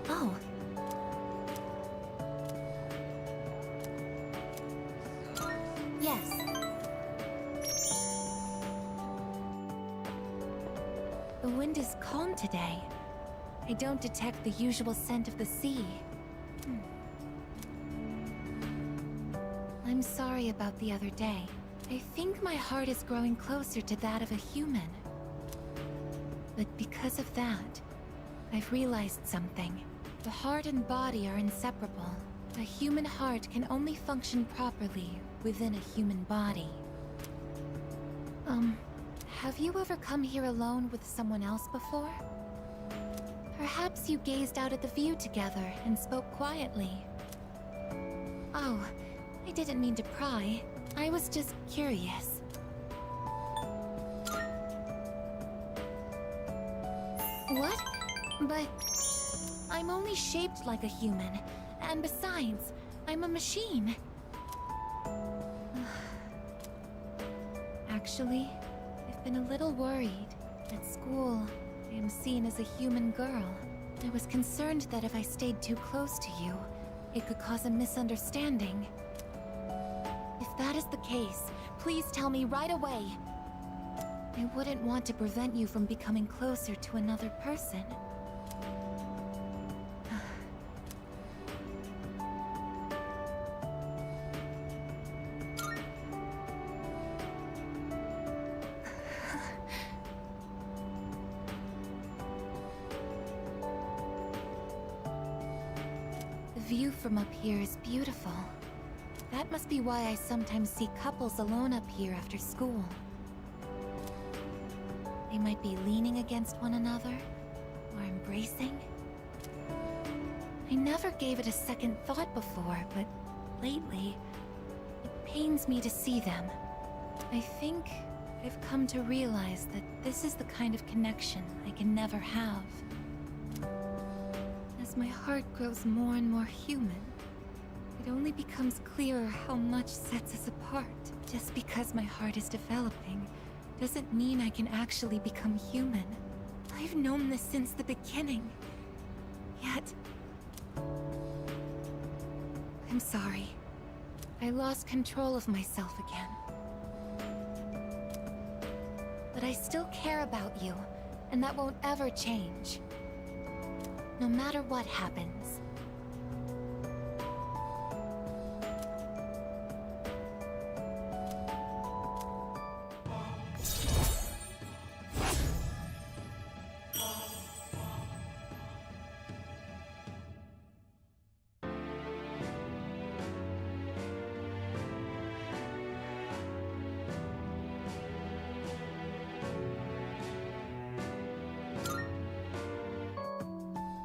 Oh. Yes. The wind is calm today. I don't detect the usual scent of the sea. I'm sorry about the other day. I think my heart is growing closer to that of a human. But because of that, I've realized something. The heart and body are inseparable. A human heart can only function properly within a human body. Have you ever come here alone with someone else before? Perhaps you gazed out at the view together and spoke quietly. Oh, I didn't mean to pry. I was just curious. What? But I'm only shaped like a human, and besides, I'm a machine. Actually, I've been a little worried. At school, I am seen as a human girl. I was concerned that if I stayed too close to you, it could cause a misunderstanding. If that is the case, please tell me right away. I wouldn't want to prevent you from becoming closer to another person. The view from up here is beautiful. That must be why I sometimes see couples alone up here after school. They might be leaning against one another, or embracing. I never gave it a second thought before, but lately, it pains me to see them. I think I've come to realize that this is the kind of connection I can never have. As my heart grows more and more human, it only becomes clearer how much sets us apart. Just because my heart is developing doesn't mean I can actually become human. I've known this since the beginning. Yet... I'm sorry. I lost control of myself again. But I still care about you, and that won't ever change. No matter what happens.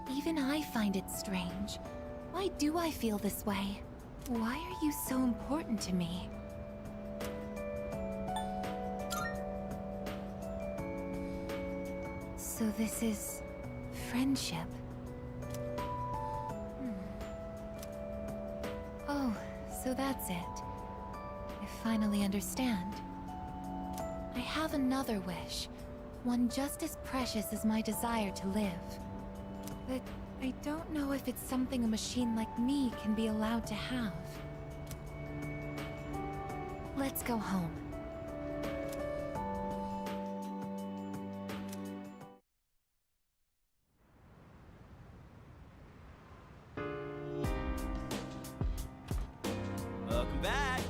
Even I find it strange. Why do I feel this way? Why are you so important to me? So this is friendship. Oh, so that's it. I finally understand. I have another wish, one just as precious as my desire to live. But I don't know if it's something a machine like me can be allowed to have. Let's go home. Welcome back.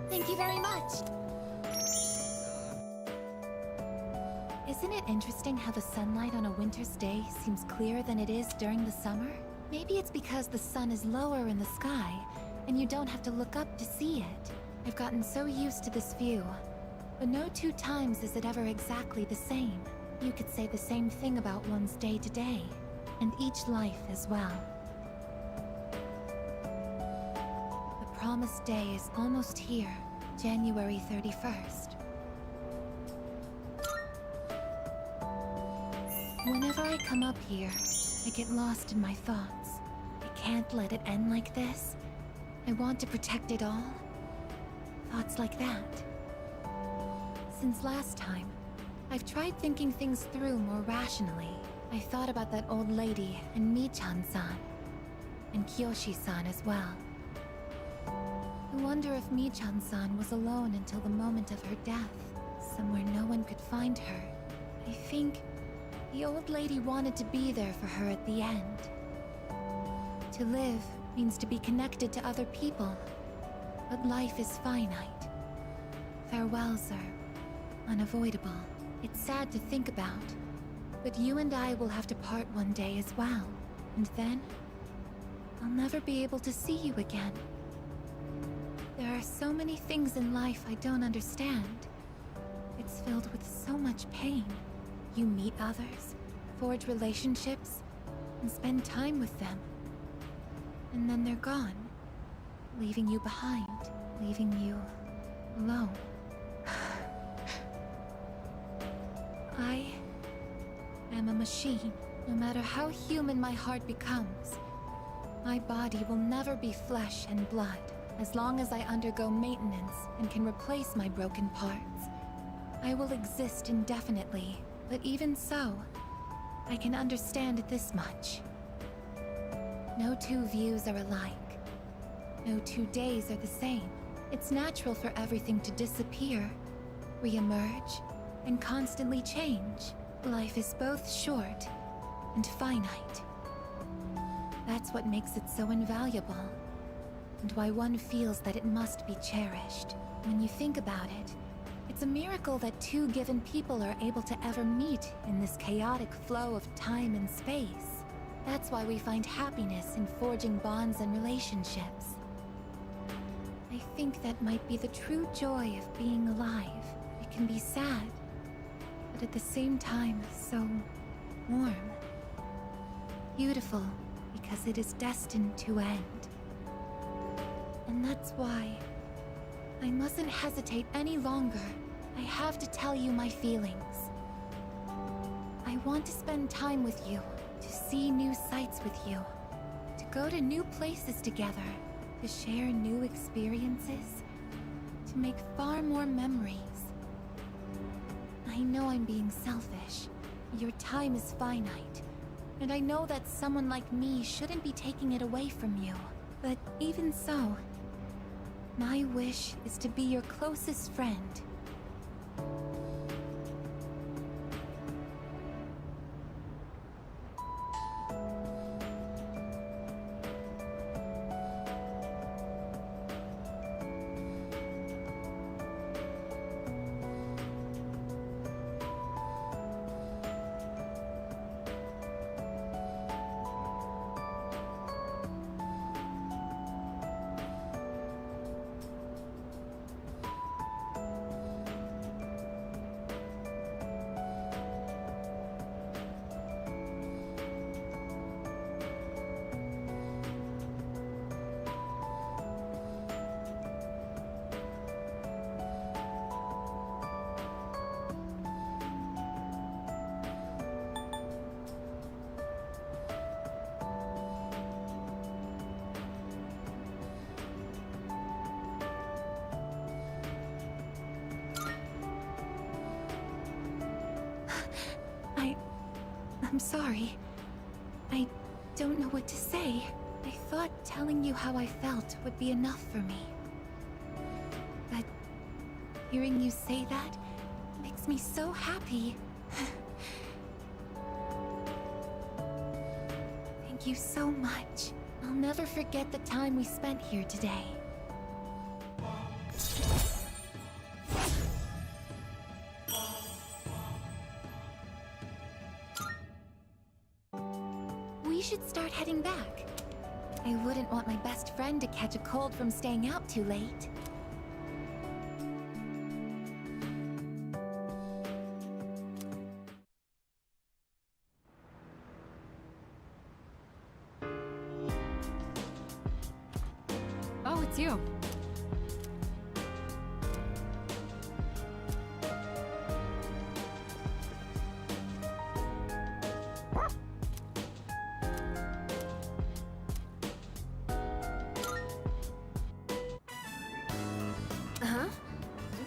Thank you very much. Isn't it interesting how the sunlight on a winter's day seems clearer than it is during the summer? Maybe it's because the sun is lower in the sky, and you don't have to look up to see it. I've gotten so used to this view. But no two times is it ever exactly the same. You could say the same thing about one's day to day, and each life as well. The promised day is almost here, January 31st. Whenever I come up here, I get lost in my thoughts. I can't let it end like this. I want to protect it all. Thoughts like that. Since last time, I've tried thinking things through more rationally. I thought about that old lady and Michan-san, and Kyoshi-san as well. I wonder if Michan-san was alone until the moment of her death, somewhere no one could find her. I think the old lady wanted to be there for her at the end. To live means to be connected to other people, but life is finite. Farewells are unavoidable. It's sad to think about, but you and I will have to part one day as well, and then I'll never be able to see you again. There are so many things in life I don't understand. It's filled with so much pain. You meet others, forge relationships, and spend time with them. And then they're gone, leaving you behind, leaving you alone. I am a machine. No matter how human my heart becomes, my body will never be flesh and blood. As long as I undergo maintenance and can replace my broken parts, I will exist indefinitely. But even so, I can understand this much. No two views are alike. No 2 days are the same. It's natural for everything to disappear, re-emerge, and constantly change. Life is both short and finite. That's what makes it so invaluable, and why one feels that it must be cherished. When you think about it, It's a miracle that two given people are able to ever meet in this chaotic flow of time and space. That's why we find happiness in forging bonds and relationships. I think that might be the true joy of being alive. It can be sad, but at the same time, so warm. Beautiful, because it is destined to end. And that's why I mustn't hesitate any longer. I have to tell you my feelings. I want to spend time with you, to see new sights with you, to go to new places together, to share new experiences, to make far more memories. I know I'm being selfish. Your time is finite, and I know that someone like me shouldn't be taking it away from you. But even so, my wish is to be your closest friend. I'm sorry. I don't know what to say. I thought telling you how I felt would be enough for me. But hearing you say that makes me so happy. Thank you so much. I'll never forget the time we spent here today. We should start heading back. I wouldn't want my best friend to catch a cold from staying out too late. Oh, it's you.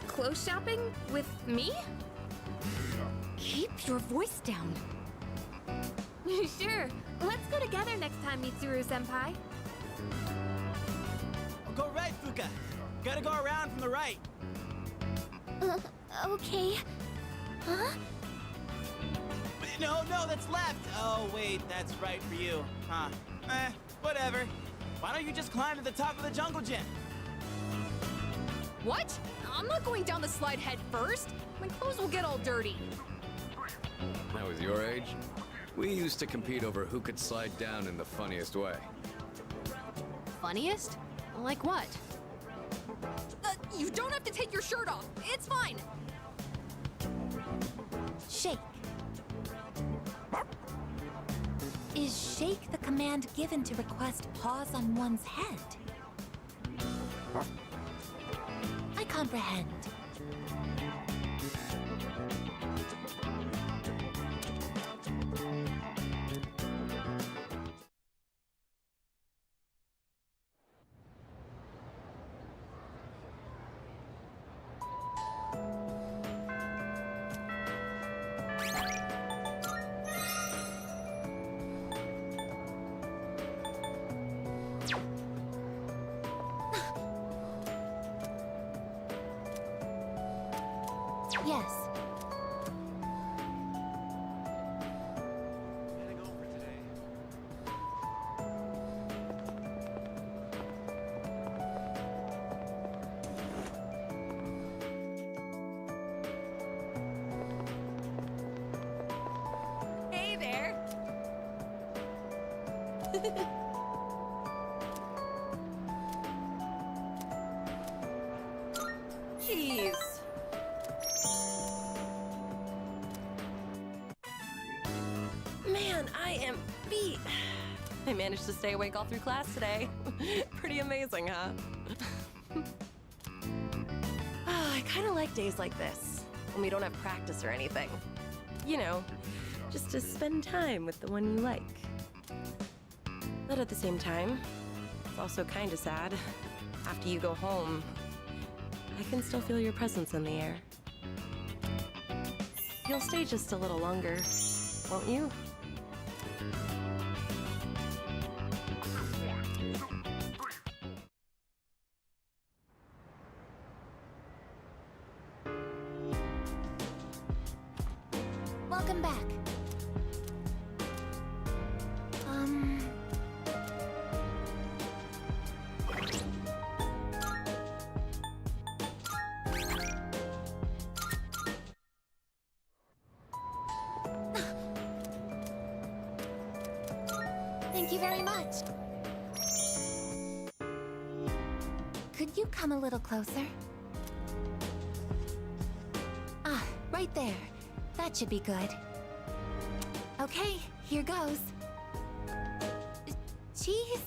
Clothes shopping? With me? Keep your voice down. Sure. Let's go together next time, Mitsuru-senpai. Oh, go right, Fuka. Gotta go around from the right. Okay. Huh? No, that's left. Oh, wait, that's right for you. Huh. Whatever. Why don't you just climb to the top of the jungle gym? What? I'm not going down the slide head first. My clothes will get all dirty. That was your age? We used to compete over who could slide down in the funniest way. Funniest? Like what? You don't have to take your shirt off. It's fine. Shake. Is shake the command given to request pause on one's head? I comprehend. Yes. Jeez. Man, I am beat. I managed to stay awake all through class today. Pretty amazing, huh? I kind of like days like this, when we don't have practice or anything. You know, just to spend time with the one you like. But at the same time, it's also kind of sad. After you go home, I can still feel your presence in the air. You'll stay just a little longer, won't you? Welcome back. Thank you very much. Could you come a little closer? Ah, right there. That should be good. Okay, here goes. Cheese?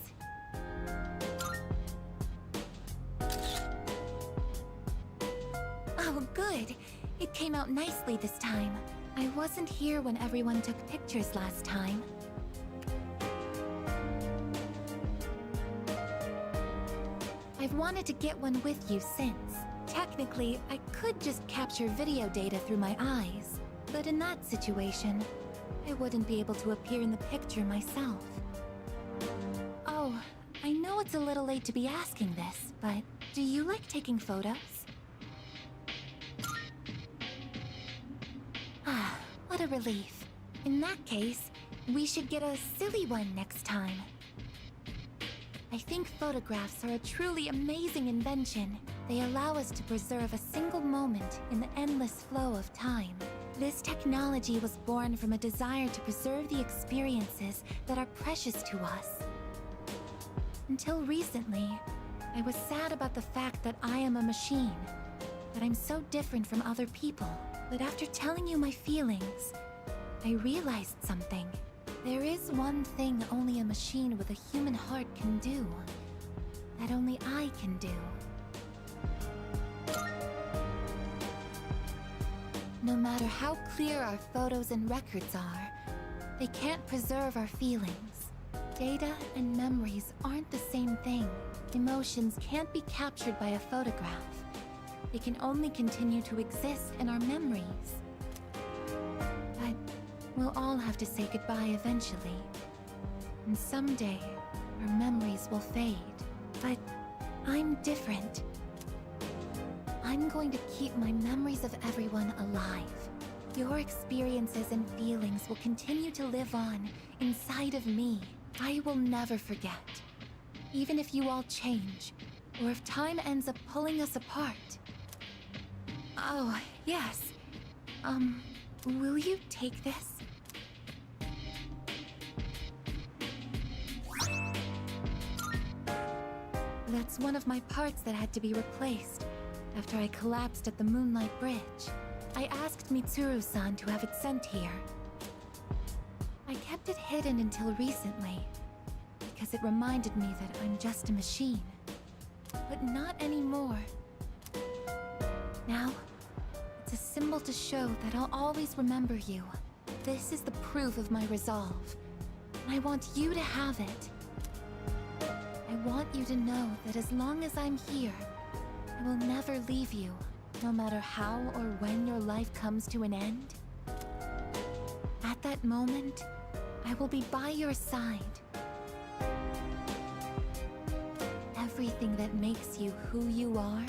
Oh, good. It came out nicely this time. I wasn't here when everyone took pictures last time. I've wanted to get one with you since. Technically, I could just capture video data through my eyes. But in that situation, I wouldn't be able to appear in the picture myself. Oh, I know it's a little late to be asking this, but do you like taking photos? Ah, what a relief. In that case, we should get a silly one next time. I think photographs are a truly amazing invention. They allow us to preserve a single moment in the endless flow of time. This technology was born from a desire to preserve the experiences that are precious to us. Until recently, I was sad about the fact that I am a machine, that I'm so different from other people. But after telling you my feelings, I realized something. There is one thing only a machine with a human heart can do, that only I can do. No matter how clear our photos and records are, they can't preserve our feelings. Data and memories aren't the same thing. Emotions can't be captured by a photograph. They can only continue to exist in our memories. But we'll all have to say goodbye eventually. And someday, our memories will fade. But I'm different. I'm going to keep my memories of everyone alive. Your experiences and feelings will continue to live on inside of me. I will never forget. Even if you all change, or if time ends up pulling us apart. Oh, yes. Will you take this? That's one of my parts that had to be replaced after I collapsed at the Moonlight Bridge. I asked Mitsuru-san to have it sent here. I kept it hidden until recently, because it reminded me that I'm just a machine. But not anymore. Now, it's a symbol to show that I'll always remember you. This is the proof of my resolve, and I want you to have it. I want you to know that as long as I'm here, I will never leave you, no matter how or when your life comes to an end. At that moment, I will be by your side. Everything that makes you who you are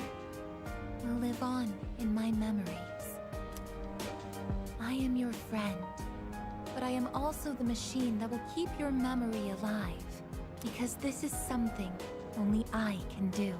will live on in my memories. I am your friend, but I am also the machine that will keep your memory alive, because this is something only I can do.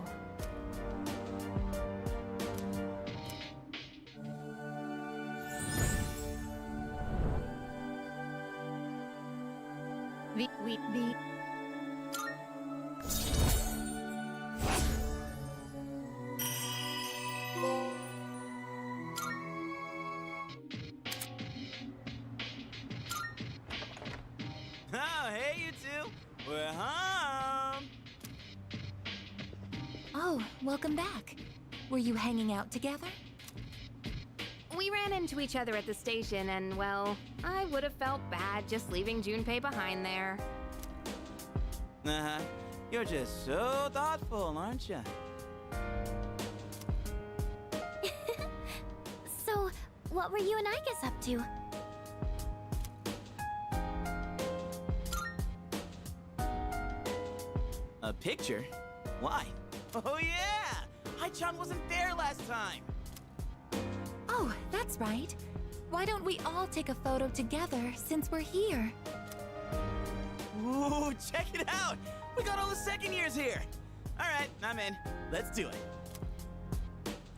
hey, you two. We're home. Oh, welcome back. Were you hanging out together? We ran into each other at the station, and well, I would have felt bad just leaving Junpei behind there. Uh-huh. You're just so thoughtful, aren't you? So, what were you and Igus up to? A picture? Why? Oh yeah! Hai-chan wasn't there last time! Oh, that's right. Why don't we all take a photo together since we're here? Ooh, check it out! We got all the second years here! Alright, I'm in. Let's do it.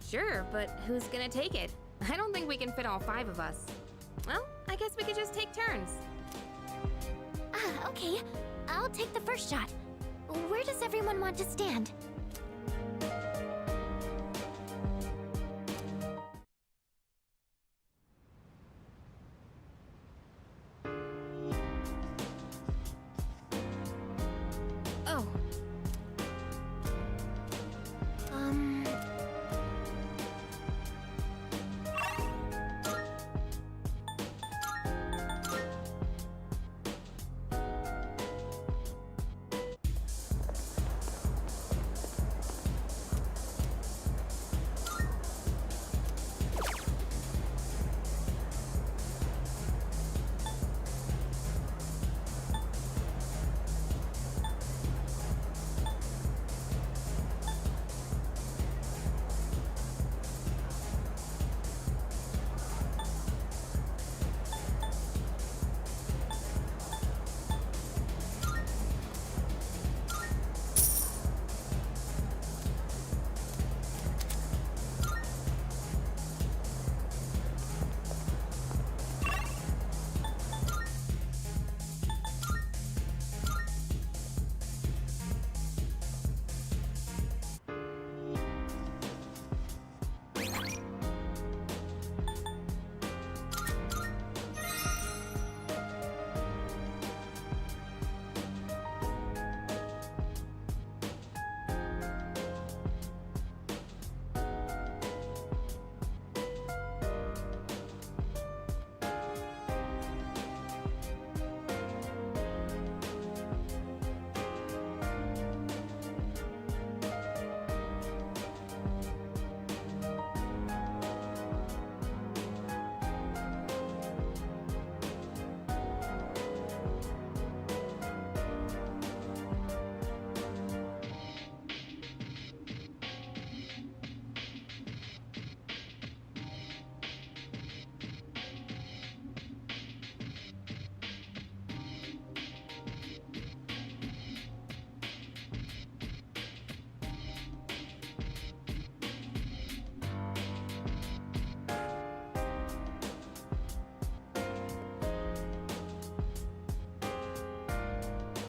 Sure, but who's gonna take it? I don't think we can fit all 5 of us. Well, I guess we could just take turns. Okay. I'll take the first shot. Where does everyone want to stand?